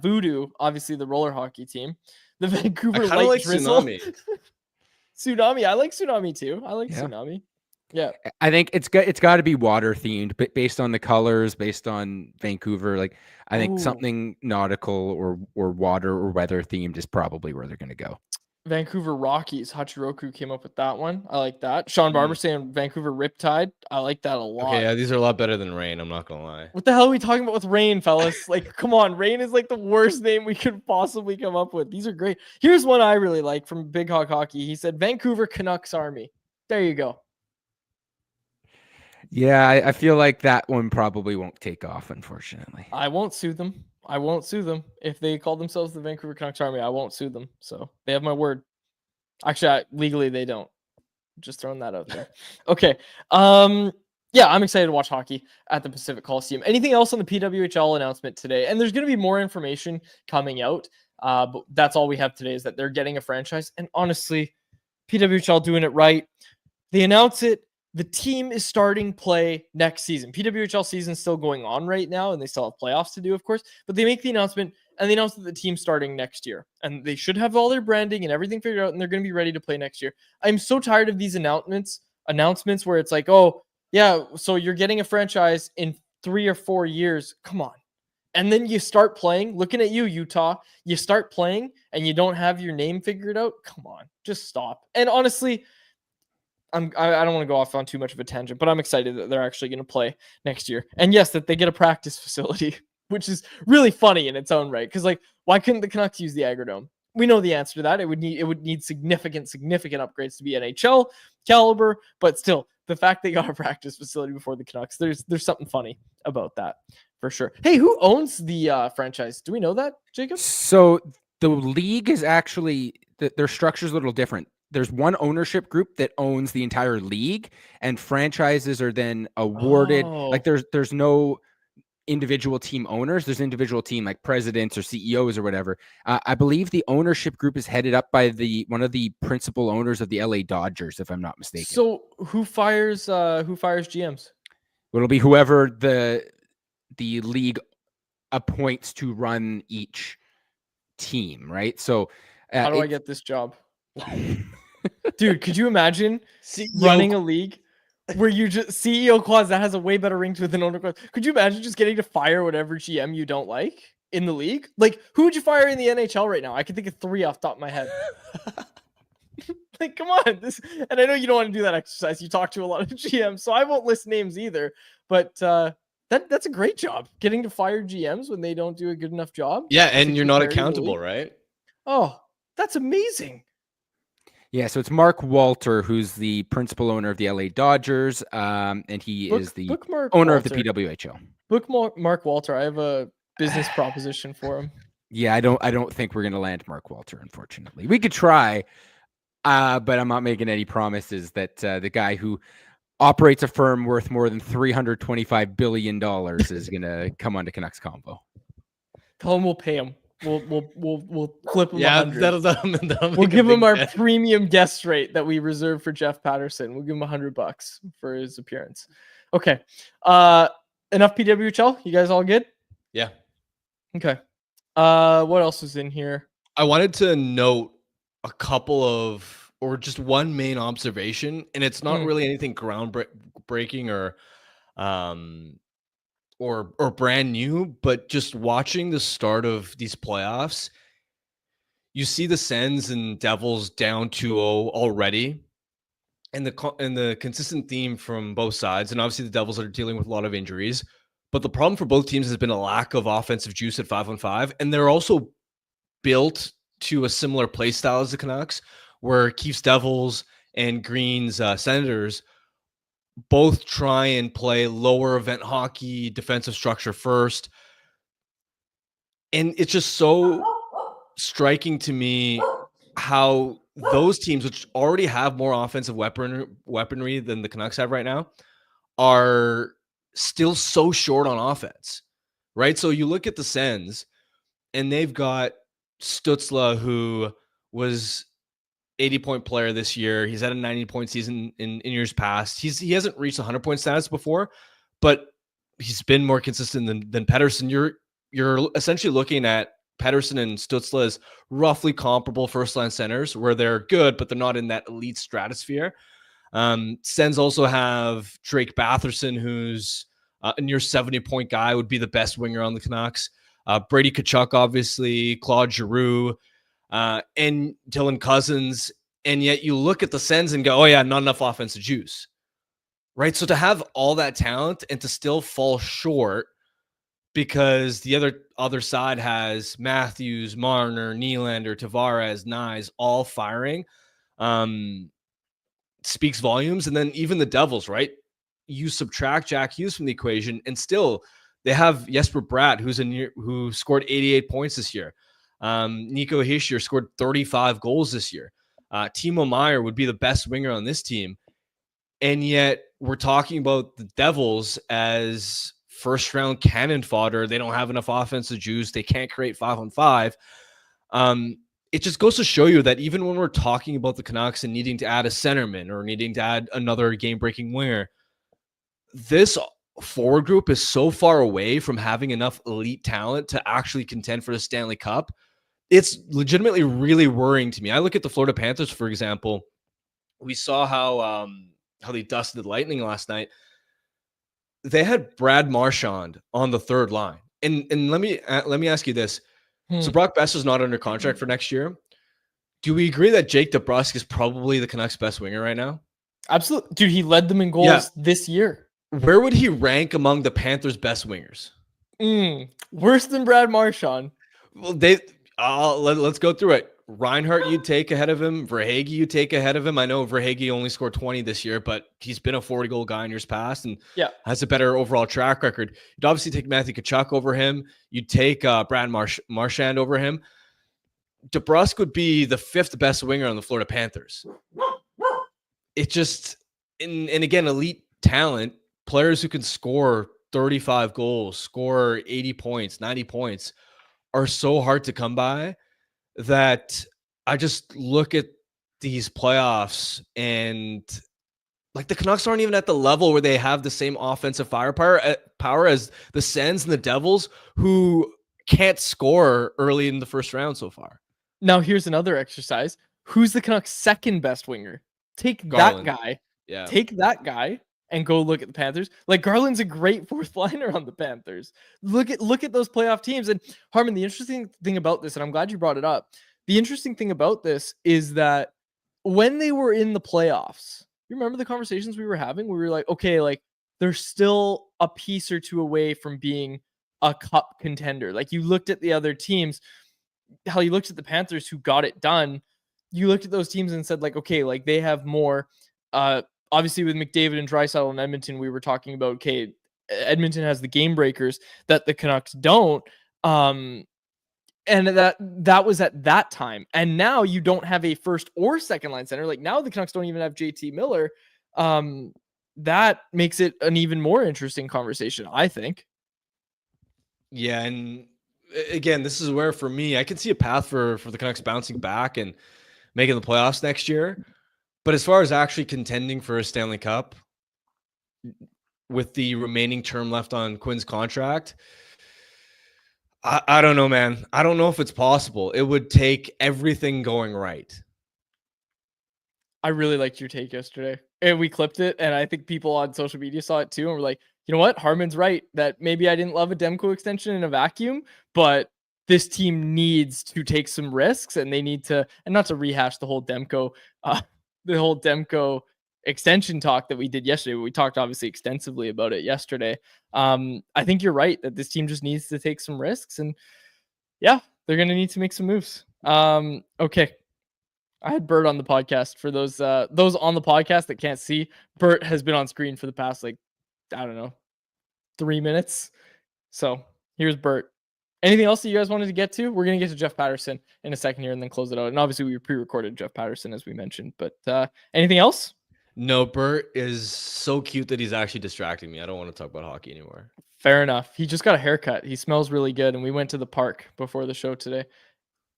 Speaker 1: Voodoo, obviously the roller hockey team. The Vancouver
Speaker 2: I kind of
Speaker 1: Light
Speaker 2: like
Speaker 1: Drizzle.
Speaker 2: Tsunami.
Speaker 1: Tsunami. I like Tsunami too. I like
Speaker 4: Yeah.
Speaker 1: Tsunami. Yeah.
Speaker 4: I think it's got to be water themed, but based on the colors, based on Vancouver, like I think
Speaker 1: Ooh.
Speaker 4: something nautical or water or weather themed is probably where they're going to go.
Speaker 1: Vancouver Rockies. Hachiroku came up with that one. I like that. Sean Barber saying Vancouver Riptide. I like that a lot.
Speaker 2: Okay, yeah, these are a lot better than rain. I'm not gonna lie.
Speaker 1: What the hell are we talking about with Rain, fellas? Like, come on. Rain is like the worst name we could possibly come up with. These are great. Here's one I really like from Big Hog Hockey. He said Vancouver Canucks Army. There you go.
Speaker 4: Yeah, I feel like that one probably won't take off, unfortunately.
Speaker 1: I won't sue them. If they call themselves the Vancouver Canucks Army, I won't sue them. So they have my word. Actually, legally they don't. Just throwing that out there. Okay. Yeah, I'm excited to watch hockey at the Pacific Coliseum. Anything else on the PWHL announcement today? And there's going to be more information coming out. But that's all we have today is that they're getting a franchise. And honestly, PWHL doing it right. They announce it. The team is starting play next season. PWHL season is still going on right now, and they still have playoffs to do, of course. But they make the announcement, and they announce that the team's starting next year. And they should have all their branding and everything figured out, and they're going to be ready to play next year. I'm so tired of these announcements where it's like, oh, yeah, so you're getting a franchise in 3 or 4 years. Come on. And then you start playing. Looking at you, Utah. You start playing, and you don't have your name figured out. Come on. Just stop. And honestly, I don't want to go off on too much of a tangent, but I'm excited that they're actually going to play next year. And yes, that they get a practice facility, which is really funny in its own right. Because like, why couldn't the Canucks use the Agrodome? We know the answer to that. It would need significant upgrades to be NHL caliber. But still, the fact they got a practice facility before the Canucks, there's something funny about that for sure. Hey, who owns the franchise? Do we know that, Jacob?
Speaker 4: So the league is actually their structure is a little different. There's one ownership group that owns the entire league, and franchises are then awarded.
Speaker 1: Oh.
Speaker 4: Like there's no individual team owners. There's individual team like presidents or CEOs or whatever. I believe the ownership group is headed up by one of the principal owners of the LA Dodgers, if I'm not mistaken.
Speaker 1: So who fires GMs?
Speaker 4: It'll be whoever the league appoints to run each team, right? So
Speaker 1: How do I get this job? Dude, could you imagine running a league where you just CEO clause that has a way better ring to it than owner clause? Could you imagine just getting to fire whatever GM you don't like in the league? Like, who would you fire in the NHL right now? I can think of 3 off the top of my head. Like, come on. And I know you don't want to do that exercise. You talk to a lot of GMs, so I won't list names either. But that's a great job, getting to fire GMs when they don't do a good enough job.
Speaker 2: Yeah, and you're not accountable, right?
Speaker 1: Oh, that's amazing.
Speaker 4: Yeah, so it's Mark Walter, who's the principal owner of the LA Dodgers, and he is the owner of the PWHL.
Speaker 1: Book Mark Walter. I have a business proposition for him.
Speaker 4: Yeah, I don't think we're gonna land Mark Walter, unfortunately. We could try, but I'm not making any promises that the guy who operates a firm worth more than $325 billion is gonna come on to Canucks Convo.
Speaker 1: Tell him we'll pay him. We'll flip him.
Speaker 2: Yeah,
Speaker 1: 100. We'll give him our premium guest rate that we reserve for Jeff Paterson. We'll give him $100 for his appearance. Okay. Enough PWHL. You guys all good?
Speaker 2: Yeah.
Speaker 1: Okay. What else is in here?
Speaker 2: I wanted to note a couple of, or just one main observation, and it's not really anything groundbreaking or brand new, but just watching the start of these playoffs, you see the Sens and Devils down 2-0 already, and the consistent theme from both sides, and obviously the Devils are dealing with a lot of injuries, but the problem for both teams has been a lack of offensive juice at 5-on-5, and they're also built to a similar play style as the Canucks, where Keefe's Devils and Green's Senators both try and play lower event hockey, defensive structure first. And it's just so striking to me how those teams, which already have more offensive weaponry than the Canucks have right now, are still so short on offense, right? So you look at the Sens, and they've got Stützle, who was 80-point player this year. He's had a 90-point season in years past. He hasn't reached 100-point status before, but he's been more consistent than Paterson. You're essentially looking at Paterson and Stützle as roughly comparable first-line centers, where they're good, but they're not in that elite stratosphere. Sens also have Drake Batherson, who's a near 70-point guy, would be the best winger on the Canucks. Brady Tkachuk, obviously, Claude Giroux, and Dylan Cousins, and yet you look at the Sens and go, oh yeah, not enough offensive juice, right? So to have all that talent and to still fall short because the other side has Matthews, Marner, Nylander, Tavares, Nyes all firing, speaks volumes. And then even the Devils, right? You subtract Jack Hughes from the equation, and still they have Jesper Bratt, who scored 88 points this year. Nico Hischier scored 35 goals this year. Timo Meier would be the best winger on this team. And yet we're talking about the Devils as first-round cannon fodder. They don't have enough offensive juice. They can't create 5-on-5. It just goes to show you that even when we're talking about the Canucks and needing to add a centerman or needing to add another game-breaking winger, this forward group is so far away from having enough elite talent to actually contend for the Stanley Cup. It's legitimately really worrying to me. I look at the Florida Panthers, for example. We saw how they dusted the Lightning last night. They had Brad Marchand on the third line. And let me ask you this. So Brock Besser's not under contract for next year. Do we agree that Jake DeBrusk is probably the Canucks' best winger right now?
Speaker 1: Absolutely. Dude, he led them in goals this year.
Speaker 2: Where would he rank among the Panthers' best wingers?
Speaker 1: Worse than Brad Marchand.
Speaker 2: Well, let's go through it. Reinhart, you'd take ahead of him. Verhaeghe, you'd take ahead of him. I know Verhaeghe only scored 20 this year, but he's been a 40-goal guy in years past and has a better overall track record. You'd obviously take Matthew Tkachuk over him. You'd take Brad Marchand over him. DeBrusk would be the 5th best winger on the Florida Panthers. It just, and again, elite talent, players who can score 35 goals, score 80 points, 90 points, are so hard to come by that I just look at these playoffs and Like the Canucks aren't even at the level where they have the same offensive power as the Sens and the Devils, who can't score early in the first round so far.
Speaker 1: Now here's another exercise. Who's the Canucks' second best winger? Take
Speaker 2: Garland.
Speaker 1: that guy.
Speaker 2: Yeah.
Speaker 1: Take that guy and go look at the Panthers. Like Garland's a great fourth liner on the Panthers. Look at those playoff teams. And Harmon, the interesting thing about this, and I'm glad you brought it up. The interesting thing about this is that when they were in the playoffs, you remember the conversations we were having? We were like, okay, like they're still a piece or two away from being a cup contender. Like you looked at the other teams, how you looked at the Panthers who got it done. You looked at those teams and said like, okay, like they have more. Obviously with McDavid and Draisaitl in Edmonton, we were talking about, okay, Edmonton has the game breakers that the Canucks don't. And that was at that time. And now you don't have a first or second line center. Like now the Canucks don't even have JT Miller. That makes it an even more interesting conversation, I think.
Speaker 2: Yeah, and again, this is where for me, I can see a path for the Canucks bouncing back and making the playoffs next year. But as far as actually contending for a Stanley Cup with the remaining term left on Quinn's contract, I don't know, man. I don't know if it's possible. It would take everything going right.
Speaker 1: I really liked your take yesterday. And we clipped it, and I think people on social media saw it too, and were like, you know what? Harmon's right, that maybe I didn't love a Demko extension in a vacuum, but this team needs to take some risks, and they need to, and not to rehash the whole Demko extension talk that we did yesterday. We talked obviously extensively about it yesterday. I think you're right that this team just needs to take some risks, and yeah, they're going to need to make some moves. Okay. I had Bert on the podcast. For those on the podcast that can't see, Bert has been on screen for the past, like, I don't know, 3 minutes. So here's Bert. Anything else that you guys wanted to get to? We're going to get to Jeff Paterson in a second here and then close it out. And obviously we pre-recorded Jeff Paterson as we mentioned, but anything else?
Speaker 2: No, Bert is so cute that he's actually distracting me. I don't want to talk about hockey anymore.
Speaker 1: Fair enough. He just got a haircut. He smells really good. And we went to the park before the show today.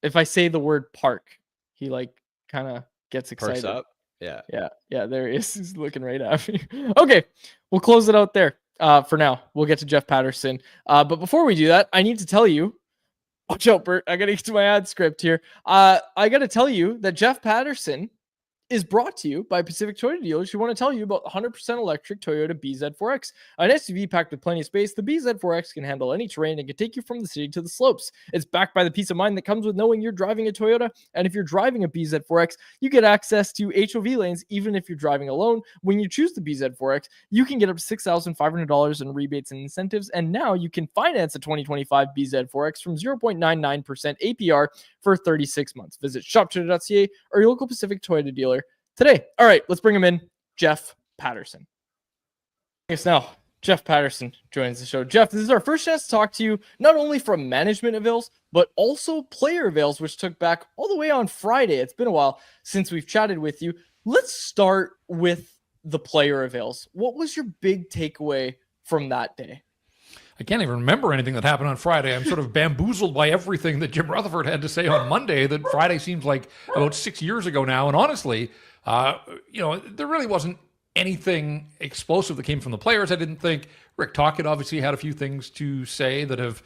Speaker 1: If I say the word park, he like kind of gets excited.
Speaker 2: Perks up. Yeah.
Speaker 1: There he is. He's looking right at me. Okay. We'll close it out there. For now, we'll get to Jeff Paterson. But before we do that, I need to tell you, watch out, Bert. I got to get to my ad script here. I got to tell you that Jeff Paterson is brought to you by Pacific Toyota dealers who want to tell you about 100% electric Toyota BZ4X. An SUV packed with plenty of space, the BZ4X can handle any terrain and can take you from the city to the slopes. It's backed by the peace of mind that comes with knowing you're driving a Toyota. And if you're driving a BZ4X, you get access to HOV lanes even if you're driving alone. When you choose the BZ4X, you can get up to $6,500 in rebates and incentives. And now you can finance a 2025 BZ4X from 0.99% APR for 36 months. Visit shoptoyota.ca or your local Pacific Toyota dealer today. All right, let's bring him in. Jeff Paterson. Yes, now Jeff Paterson joins the show. Jeff, this is our first chance to talk to you, not only from management avails, but also player avails, which took back all the way on Friday. It's been a while since we've chatted with you. Let's start with the player avails. What was your big takeaway from that day?
Speaker 5: I can't even remember anything that happened on Friday. I'm sort of bamboozled by everything that Jim Rutherford had to say on Monday. That Friday seems like about 6 years ago now. And honestly, there really wasn't anything explosive that came from the players. I didn't think Rick Tocchet obviously had a few things to say that have,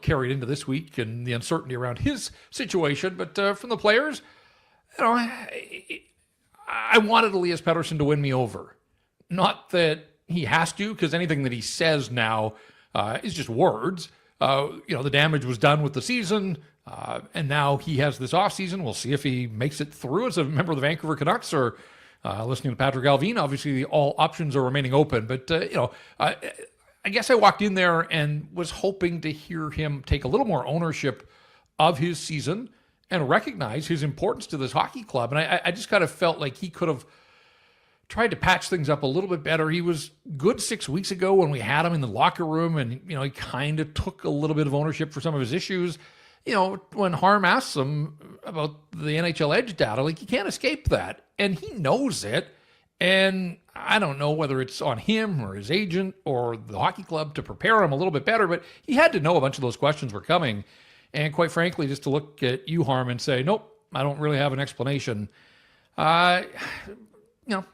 Speaker 5: carried into this week and the uncertainty around his situation. But from the players, I wanted Elias Pettersson to win me over. Not that he has to, because anything that he says now is just words. The damage was done with the season, and now he has this offseason. We'll see if he makes it through as a member of the Vancouver Canucks or listening to Patrick Alvin. Obviously, all options are remaining open. But, I guess I walked in there and was hoping to hear him take a little more ownership of his season and recognize his importance to this hockey club. And I just kind of felt like he could have tried to patch things up a little bit better. He was good 6 weeks ago when we had him in the locker room, and he kind of took a little bit of ownership for some of his issues. When Harm asks him about the NHL Edge data, like, you can't escape that, and he knows it. And I don't know whether it's on him or his agent or the hockey club to prepare him a little bit better, but he had to know a bunch of those questions were coming. And quite frankly, just to look at you, Harm, and say, nope, I don't really have an explanation.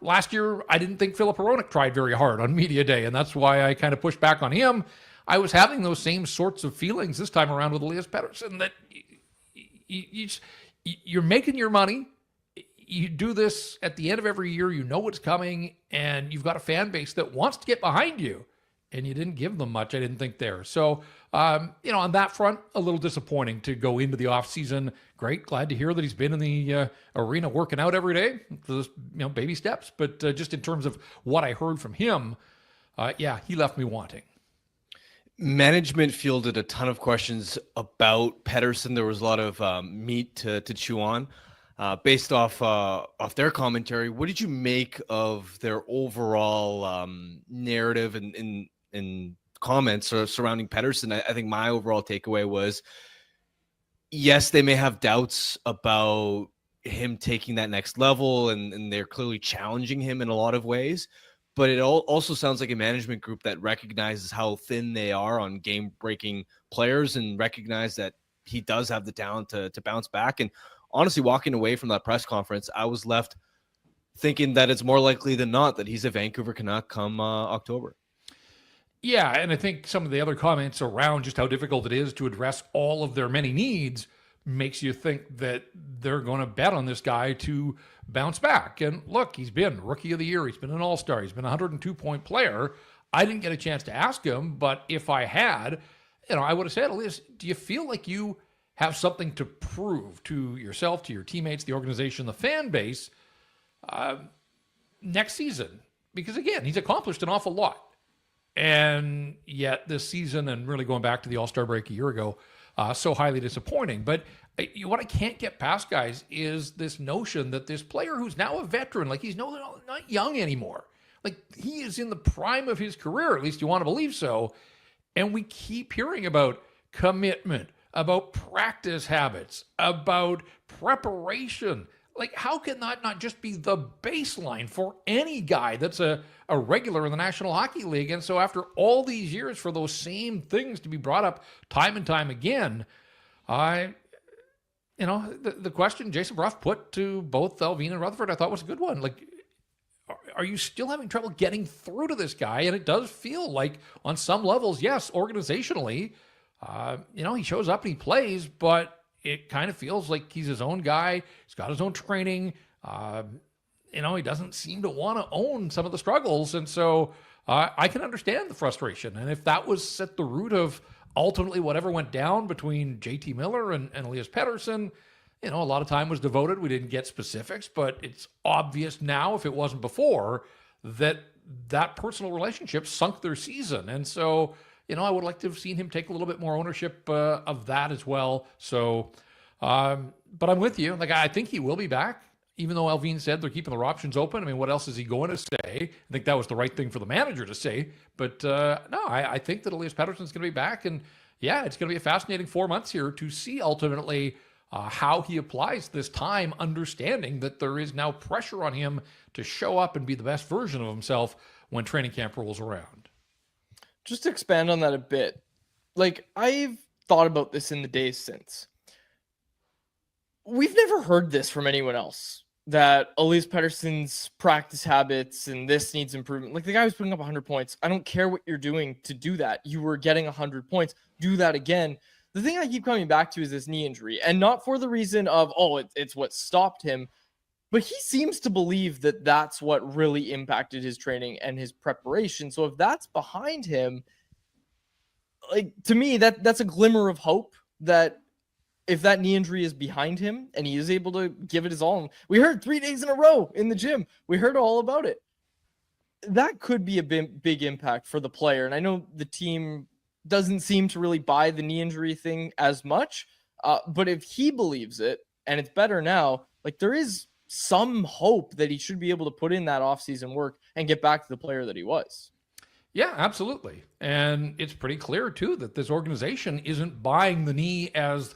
Speaker 5: last year I didn't think Philip Hronek tried very hard on media day, and that's why I kind of pushed back on him. I was having those same sorts of feelings this time around with Elias Pettersson, that you're making your money. You do this at the end of every year. You know what's coming, and you've got a fan base that wants to get behind you, and you didn't give them much, I didn't think, there. So, on that front, a little disappointing to go into the offseason. Great. Glad to hear that he's been in the arena working out every day. Those, baby steps. But just in terms of what I heard from him, he left me wanting.
Speaker 2: Management fielded a ton of questions about Pettersson. There was a lot of meat to chew on. Based off their commentary, what did you make of their overall narrative and comments surrounding Pettersson? I think my overall takeaway was, yes, they may have doubts about him taking that next level, and they're clearly challenging him in a lot of ways. But it also sounds like a management group that recognizes how thin they are on game-breaking players and recognize that he does have the talent to bounce back. And honestly, walking away from that press conference, I was left thinking that it's more likely than not that he's a Vancouver Canuck come October.
Speaker 5: Yeah, and I think some of the other comments around just how difficult it is to address all of their many needs makes you think that they're going to bet on this guy to bounce back. And look, he's been Rookie of the Year. He's been an All-Star. He's been a 102-point player. I didn't get a chance to ask him, but if I had, I would have said, Elias, do you feel like you have something to prove to yourself, to your teammates, the organization, the fan base next season? Because again, he's accomplished an awful lot. And yet this season, and really going back to the All-Star break a year ago, so highly disappointing. But what I can't get past, guys, is this notion that this player who's now a veteran, like he's not young anymore. Like he is in the prime of his career, at least you want to believe so. And we keep hearing about commitment, about practice habits, about preparation. Like, how can that not just be the baseline for any guy that's a regular in the National Hockey League? And so after all these years, for those same things to be brought up time and time again, the question Jason Bruff put to both Alvin and Rutherford, I thought was a good one. Like, are you still having trouble getting through to this guy? And it does feel like on some levels, yes, organizationally, he shows up and he plays, but it kind of feels like he's his own guy. He's got his own training. He doesn't seem to want to own some of the struggles. And so I can understand the frustration. And if that was at the root of ultimately whatever went down between JT Miller and Elias Pettersson, a lot of time was devoted. We didn't get specifics, but it's obvious now, if it wasn't before, that personal relationship sunk their season. And so, I would like to have seen him take a little bit more ownership of that as well. So, but I'm with you. Like, I think he will be back, even though Alvin said they're keeping their options open. I mean, what else is he going to say? I think that was the right thing for the manager to say. But no, I think that Elias Pettersson's going to be back. And yeah, it's going to be a fascinating 4 months here to see ultimately how he applies this time, understanding that there is now pressure on him to show up and be the best version of himself when training camp rolls around.
Speaker 1: Just to expand on that a bit, like I've thought about this in the days since. We've never heard this from anyone else, that Elias Pettersson's practice habits and this needs improvement. Like the guy was putting up 100 points. I don't care what you're doing to do that. You were getting 100 points. Do that again. The thing I keep coming back to is this knee injury, and not for the reason of, it's what stopped him, but he seems to believe that that's what really impacted his training and his preparation. So if that's behind him, like to me, that's a glimmer of hope that if that knee injury is behind him and he is able to give it his all. We heard 3 days in a row in the gym. We heard all about it. That could be a big impact for the player. And I know the team doesn't seem to really buy the knee injury thing as much. But if he believes it and it's better now, like there is some hope that he should be able to put in that offseason work and get back to the player that he was.
Speaker 5: Yeah, absolutely. And it's pretty clear too that this organization isn't buying the knee as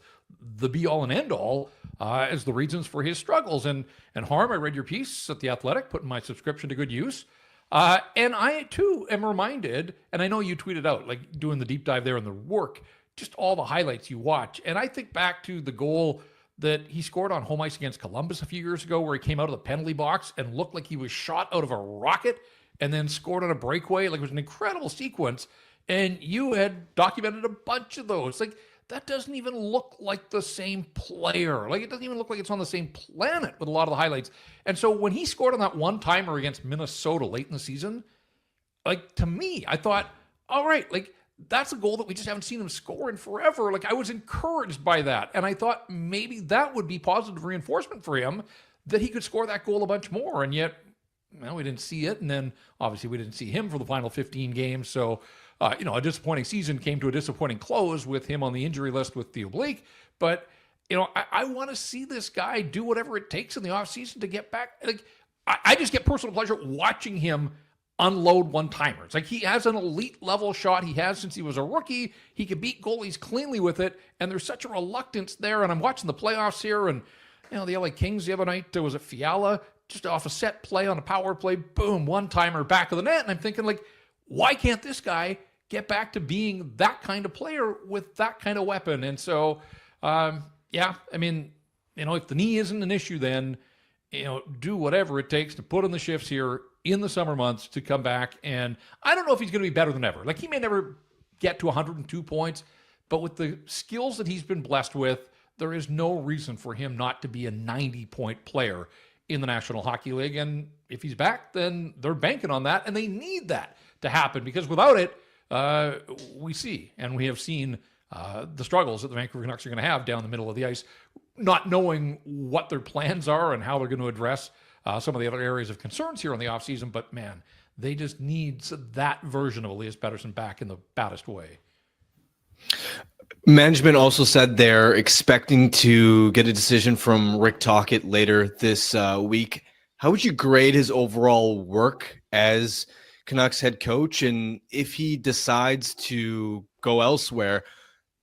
Speaker 5: the be all and end all as the reasons for his struggles. And Harm, I read your piece at The Athletic, putting my subscription to good use. And I too am reminded, and I know you tweeted out, like doing the deep dive there in the work, just all the highlights you watch. And I think back to the goal that he scored on home ice against Columbus a few years ago, where he came out of the penalty box and looked like he was shot out of a rocket and then scored on a breakaway. Like, it was an incredible sequence. And you had documented a bunch of those. Like, that doesn't even look like the same player. Like, it doesn't even look like it's on the same planet with a lot of the highlights. And so when he scored on that one-timer against Minnesota late in the season, like, to me, I thought, all right, like, that's a goal that we just haven't seen him score in forever. Like, I was encouraged by that. And I thought maybe that would be positive reinforcement for him, that he could score that goal a bunch more. And yet, well, we didn't see it. And then obviously we didn't see him for the final 15 games. So, a disappointing season came to a disappointing close with him on the injury list with the oblique. But, I want to see this guy do whatever it takes in the offseason to get back. Like, I just get personal pleasure watching him unload one-timers. Like, he has an elite level shot. He has since he was a rookie. He can beat goalies cleanly with it. And there's such a reluctance there. And I'm watching the playoffs here. And, the LA Kings the other night, was it Fiala? Just off a set play on a power play, boom, one-timer back of the net. And I'm thinking, like, why can't this guy get back to being that kind of player with that kind of weapon? And so, if the knee isn't an issue, then, do whatever it takes to put in the shifts here in the summer months to come back. And I don't know if he's going to be better than ever. Like, he may never get to 102 points, but with the skills that he's been blessed with, there is no reason for him not to be a 90-point player in the National Hockey League. And if he's back, then they're banking on that, and they need that to happen, because without it, we have seen the struggles that the Vancouver Canucks are going to have down the middle of the ice, not knowing what their plans are and how they're going to address some of the other areas of concerns here in the offseason. But man, they just need that version of Elias Pettersson back in the baddest way.
Speaker 2: Management also said they're expecting to get a decision from Rick Tocchet later this week. How would you grade his overall work as Canucks head coach? And if he decides to go elsewhere,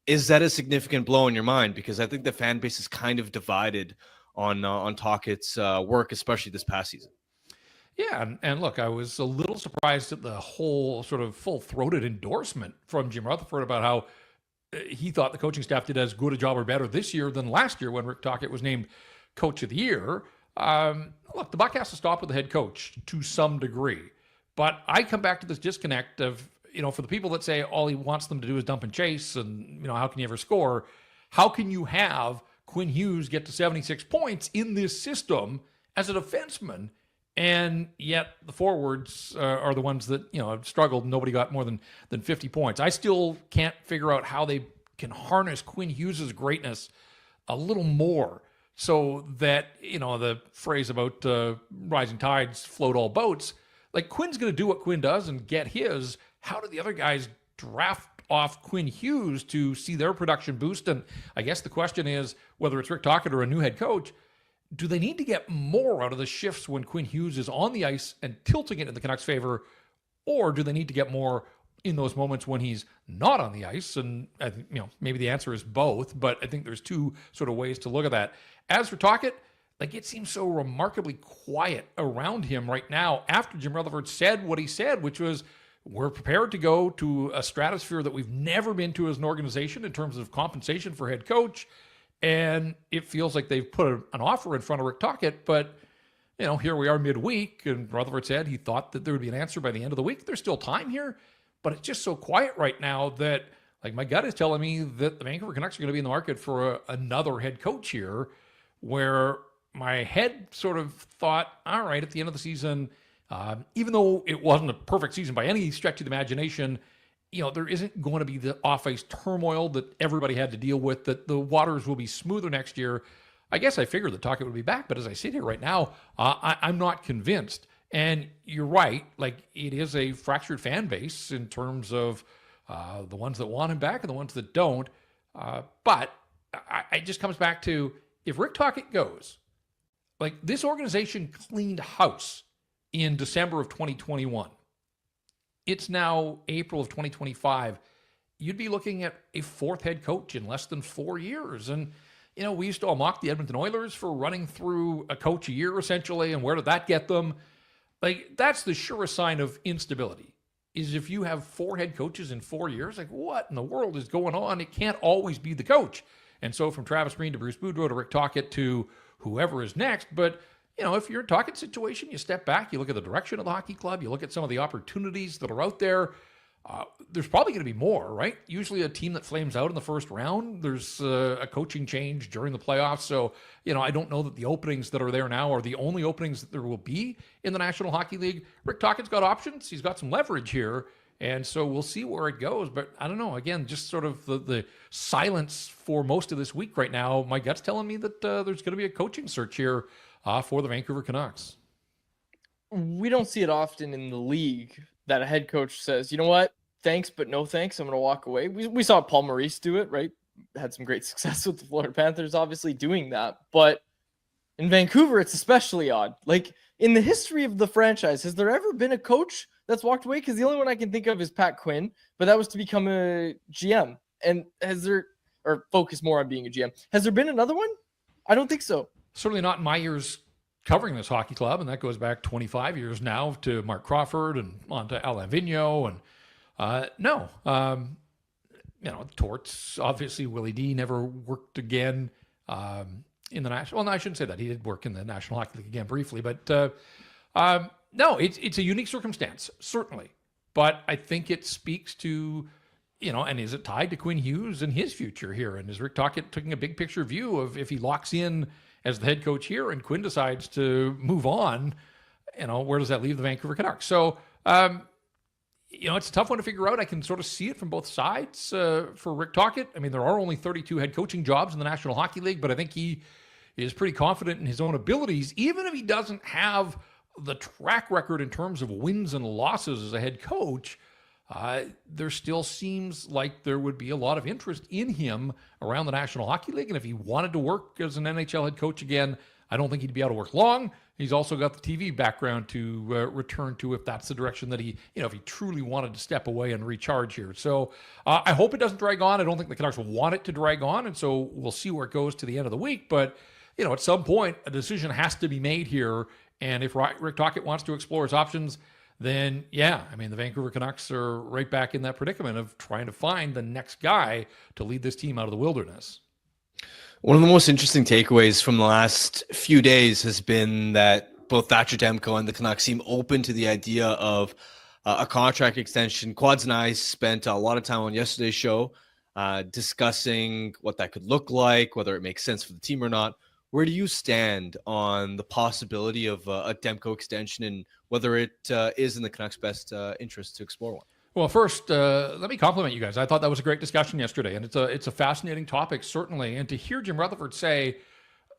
Speaker 2: is that a significant blow in your mind? Because I think the fan base is kind of divided on Tocchet's work, especially this past season.
Speaker 5: Yeah, and look, I was a little surprised at the whole sort of full-throated endorsement from Jim Rutherford about how he thought the coaching staff did as good a job or better this year than last year when Rick Tocchet was named Coach of the Year. Look, the buck has to stop with the head coach to some degree. But I come back to this disconnect of, for the people that say all he wants them to do is dump and chase and, how can you ever score? How can you have Quinn Hughes get to 76 points in this system as a defenseman? And yet the forwards are the ones that, have struggled. Nobody got more than 50 points. I still can't figure out how they can harness Quinn Hughes' greatness a little more so that, the phrase about rising tides float all boats, like Quinn's going to do what Quinn does and get his. How do the other guys draft off Quinn Hughes to see their production boost? And I guess the question is, whether it's Rick Tocchet or a new head coach, do they need to get more out of the shifts when Quinn Hughes is on the ice and tilting it in the Canucks' favor, or do they need to get more in those moments when he's not on the ice? And I think, maybe the answer is both, but I think there's two sort of ways to look at that. As for Tocchet, like, it seems so remarkably quiet around him right now after Jim Rutherford said what he said, which was, we're prepared to go to a stratosphere that we've never been to as an organization in terms of compensation for head coach. And it feels like they've put an offer in front of Rick Tocchet, but, here we are midweek, and Rutherford said he thought that there would be an answer by the end of the week. There's still time here, but it's just so quiet right now that, like, my gut is telling me that the Vancouver Canucks are going to be in the market for another head coach here, where my head sort of thought, all right, at the end of the season, even though it wasn't a perfect season by any stretch of the imagination, there isn't going to be the off-ice turmoil that everybody had to deal with, that the waters will be smoother next year. I guess I figured that Tocchet would be back, but as I sit here right now, I'm not convinced. And you're right, like, it is a fractured fan base in terms of the ones that want him back and the ones that don't. But it just comes back to, if Rick Tocchet goes, like, this organization cleaned house in December of 2021. It's now April of 2025. You'd be looking at a fourth head coach in less than 4 years. And, we used to all mock the Edmonton Oilers for running through a coach a year, essentially. And where did that get them? Like, that's the surest sign of instability, is if you have four head coaches in 4 years. Like, what in the world is going on? It can't always be the coach. And so from Travis Green to Bruce Boudreau to Rick Tocchet to whoever is next. But, if you're in a Tocchet situation, you step back, you look at the direction of the hockey club, you look at some of the opportunities that are out there. There's probably going to be more, right? Usually a team that flames out in the first round, there's a coaching change during the playoffs. So, I don't know that the openings that are there now are the only openings that there will be in the National Hockey League. Rick Tocchet's got options. He's got some leverage here. And so we'll see where it goes. But I don't know. Again, just sort of the silence for most of this week right now. My gut's telling me that there's going to be a coaching search here for the Vancouver Canucks.
Speaker 1: We don't see it often in the league that a head coach says, you know what, thanks, but no thanks. I'm going to walk away. We saw Paul Maurice do it, right? Had some great success with the Florida Panthers, obviously doing that. But in Vancouver, it's especially odd. Like, in the history of the franchise, has there ever been a coach that's walked away? Because the only one I can think of is Pat Quinn, but that was to become a GM. And or focus more on being a GM. Has there been another one? I don't think so.
Speaker 5: Certainly not in my years covering this hockey club, and that goes back 25 years now to Mark Crawford and on to Alain Vigneault. And Torts, obviously Willie D never worked again in the national. Well, no, I shouldn't say that. He did work in the National Hockey League again briefly, but no, it's a unique circumstance, certainly. But I think it speaks to, and is it tied to Quinn Hughes and his future here? And is Rick Tocchet taking a big picture view of if he locks in as the head coach here and Quinn decides to move on, where does that leave the Vancouver Canucks? So, it's a tough one to figure out. I can sort of see it from both sides for Rick Tocchet. I mean, there are only 32 head coaching jobs in the National Hockey League, but I think he is pretty confident in his own abilities, even if he doesn't have the track record in terms of wins and losses as a head coach. There still seems like there would be a lot of interest in him around the National Hockey League. And if he wanted to work as an NHL head coach again, I don't think he'd be able to work long. He's also got the TV background to return to if that's the direction that he, if he truly wanted to step away and recharge here. So I hope it doesn't drag on. I don't think the Canucks want it to drag on. And so we'll see where it goes to the end of the week. But, at some point, a decision has to be made here. And if Rick Tocchet wants to explore his options, then, the Vancouver Canucks are right back in that predicament of trying to find the next guy to lead this team out of the wilderness.
Speaker 2: One of the most interesting takeaways from the last few days has been that both Thatcher Demko and the Canucks seem open to the idea of a contract extension. Quads and I spent a lot of time on yesterday's show discussing what that could look like, whether it makes sense for the team or not. Where do you stand on the possibility of a Demko extension and whether it is in the Canucks' best interest to explore one?
Speaker 5: Well, first, let me compliment you guys. I thought that was a great discussion yesterday, and it's a fascinating topic, certainly. And to hear Jim Rutherford say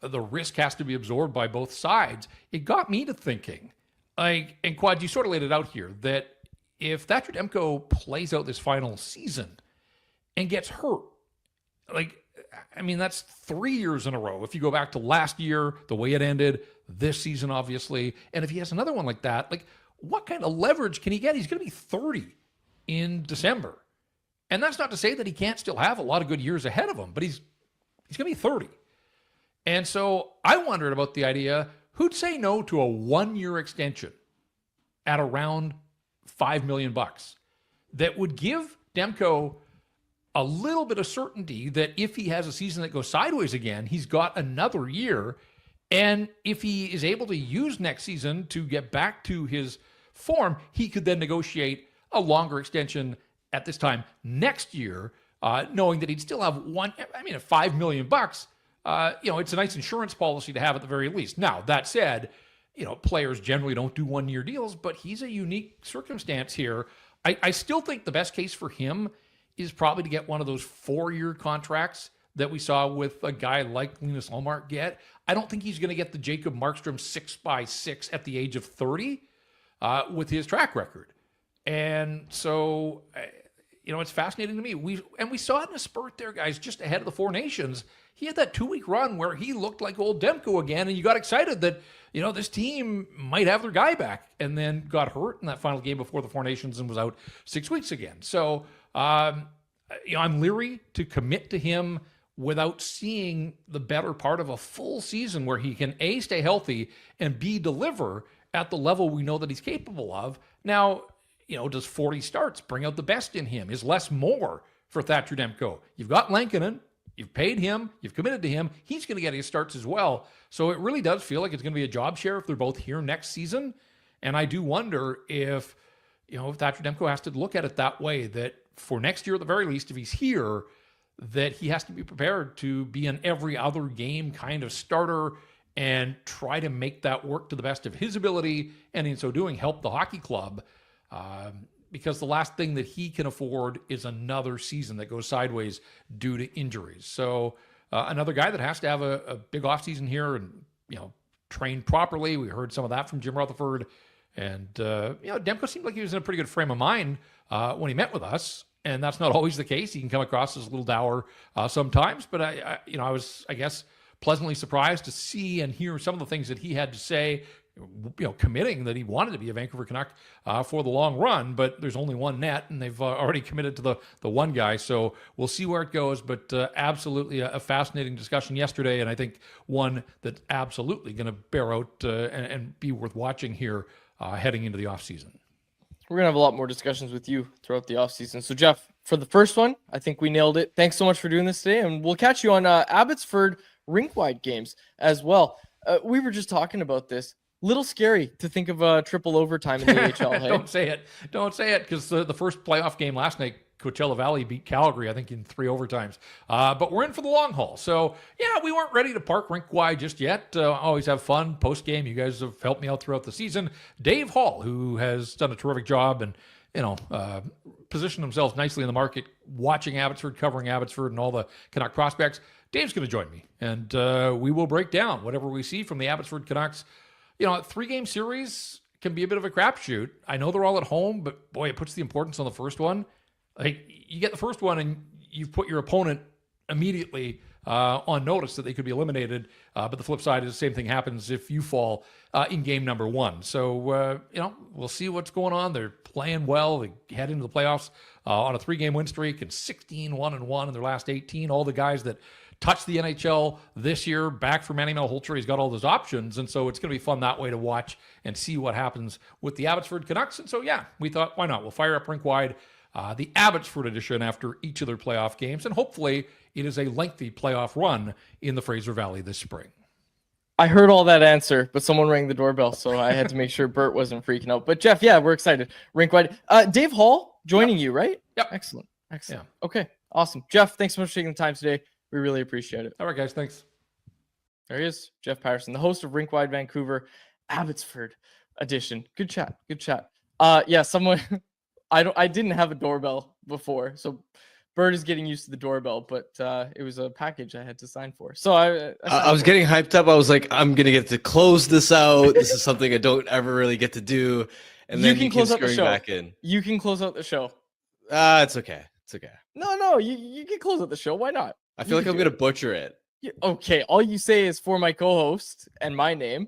Speaker 5: the risk has to be absorbed by both sides, it got me to thinking. And Quad, you sort of laid it out here, that if Thatcher Demko plays out this final season and gets hurt, that's 3 years in a row. If you go back to last year, the way it ended, this season, obviously, and if he has another one like that, what kind of leverage can he get? He's going to be 30 in December. And that's not to say that he can't still have a lot of good years ahead of him, but he's going to be 30. And so I wondered about the idea, who'd say no to a 1-year extension at around $5 million that would give Demko a little bit of certainty that if he has a season that goes sideways again, he's got another year. And if he is able to use next season to get back to his form, he could then negotiate a longer extension at this time next year, knowing that he'd still have $5 million, it's a nice insurance policy to have at the very least. Now, that said, players generally don't do 1-year deals, but he's a unique circumstance here. I still think the best case for him is probably to get one of those 4-year contracts that we saw with a guy like Linus Ullmark get. I don't think he's going to get the Jacob Markstrom 6x6 at the age of 30 with his track record. And so, it's fascinating to me. We saw it in a spurt there, guys, just ahead of the Four Nations. He had that 2-week run where he looked like old Demko again, and you got excited that, this team might have their guy back, and then got hurt in that final game before the Four Nations and was out 6 weeks again. So, I'm leery to commit to him without seeing the better part of a full season where he can A, stay healthy, and B, deliver at the level we know that he's capable of. Now, does 40 starts bring out the best in him? Is less more for Thatcher Demko? You've got Lankinen, You've paid him, you've committed to him, he's going to get his starts as well. So it really does feel like it's going to be a job share if they're both here next season. And I do wonder if, if Thatcher Demko has to look at it that way, that for next year at the very least, if he's here, that he has to be prepared to be an every other game kind of starter and try to make that work to the best of his ability, and in so doing, help the hockey club. Because the last thing that he can afford is another season that goes sideways due to injuries. So another guy that has to have a big offseason here and, train properly. We heard some of that from Jim Rutherford. And, Demko seemed like he was in a pretty good frame of mind when he met with us. And that's not always the case. He can come across as a little dour sometimes. But I was, I guess, pleasantly surprised to see and hear some of the things that he had to say, committing that he wanted to be a Vancouver Canuck for the long run, but there's only one net and they've already committed to the one guy. So we'll see where it goes, but absolutely a fascinating discussion yesterday. And I think one that's absolutely going to bear out and be worth watching here heading into the offseason.
Speaker 1: We're going to have a lot more discussions with you throughout the offseason. So Jeff, for the first one, I think we nailed it. Thanks so much for doing this today. And we'll catch you on Abbotsford rink-wide games as well. We were just talking about this. Little scary to think of a triple overtime in the AHL. Hey?
Speaker 5: Don't say it, because the first playoff game last night, Coachella Valley beat Calgary, I think, in 3 overtimes. But we're in for the long haul. So, we weren't ready to park rink wide just yet. Always have fun post-game. You guys have helped me out throughout the season. Dave Hall, who has done a terrific job and, positioned themselves nicely in the market, watching Abbotsford, covering Abbotsford and all the Canuck prospects. Dave's going to join me, and we will break down whatever we see from the Abbotsford Canucks. A 3-game series can be a bit of a crapshoot. I know they're all at home, but boy, it puts the importance on the first one. Like, you get the first one and you've put your opponent immediately on notice that they could be eliminated. But the flip side is the same thing happens if you fall in game number 1. So, we'll see what's going on. They're playing well. They head into the playoffs on a 3-game win streak and 16-1-1 in their last 18. All the guys that touched the NHL this year, back from Manny Malhotra. He's got all those options, and so it's going to be fun that way to watch and see what happens with the Abbotsford Canucks. And so, we thought, why not? We'll fire up rink-wide the Abbotsford edition after each of their playoff games, and hopefully it is a lengthy playoff run in the Fraser Valley this spring.
Speaker 1: I heard all that answer, but someone rang the doorbell, so I had to make sure Bert wasn't freaking out. But Jeff, we're excited. Rink-wide. Dave Hall joining you, right?
Speaker 5: Yep.
Speaker 1: Excellent. Okay, awesome. Jeff, thanks so much for taking the time today. We really appreciate it.
Speaker 5: All right, guys. Thanks.
Speaker 1: There he is, Jeff Paterson, the host of Rink-Wide Vancouver, Abbotsford edition. Good chat. Someone I didn't have a doorbell before, so Bird is getting used to the doorbell, but it was a package I had to sign for. So I
Speaker 2: was getting hyped up. I was like, I'm gonna get to close this out. This is something I don't ever really get to do. And then you can close out the show. Back in.
Speaker 1: You can close out the show.
Speaker 2: It's okay.
Speaker 1: No, you can close out the show. Why not?
Speaker 2: I feel like I'm gonna butcher it.
Speaker 1: Okay, all you say is for my co-host and my name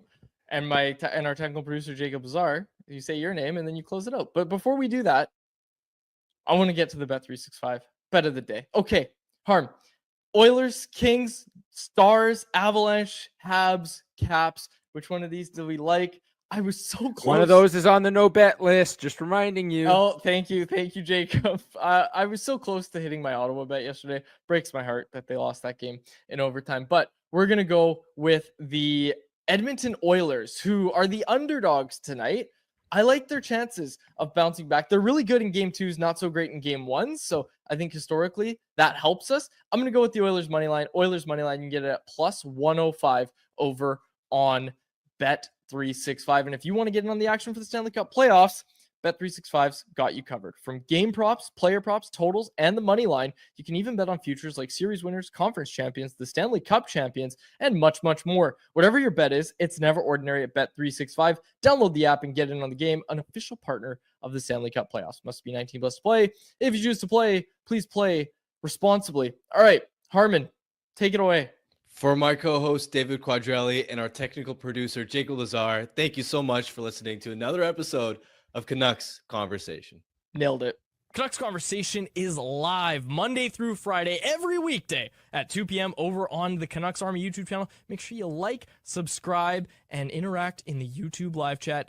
Speaker 1: and and our technical producer Jacob Lazar. You say your name and then you close it out. But before we do that, I want to get to the Bet365 bet of the day. Okay, Harm. Oilers, Kings, Stars, Avalanche, Habs, Caps. Which one of these do we like? I was so close.
Speaker 4: One of those is on the no bet list. Just reminding you.
Speaker 1: Oh, thank you, Jacob. I was so close to hitting my Ottawa bet yesterday. Breaks my heart that they lost that game in overtime. But we're gonna go with the Edmonton Oilers, who are the underdogs tonight. I like their chances of bouncing back. They're really good in game 2s, not so great in game 1s. So I think historically that helps us. I'm going to go with the Oilers money line. Oilers money line, you can get it at plus 105 over on Bet365. And if you want to get in on the action for the Stanley Cup playoffs, Bet365's got you covered. From game props, player props, totals, and the money line, you can even bet on futures like series winners, conference champions, the Stanley Cup champions, and much, much more. Whatever your bet is, it's never ordinary at Bet365. Download the app and get in on the game, an official partner of the Stanley Cup playoffs. Must be 19 plus to play. If you choose to play, please play responsibly. All right, Harmon, take it away.
Speaker 2: For my co-host, David Quadrelli, and our technical producer, Jacob Lazar, thank you so much for listening to another episode of Canucks Conversation.
Speaker 1: Nailed it.
Speaker 6: Canucks Conversation is live Monday through Friday, every weekday at 2 p.m. over on the Canucks Army YouTube channel. Make sure you like, subscribe, and interact in the YouTube live chat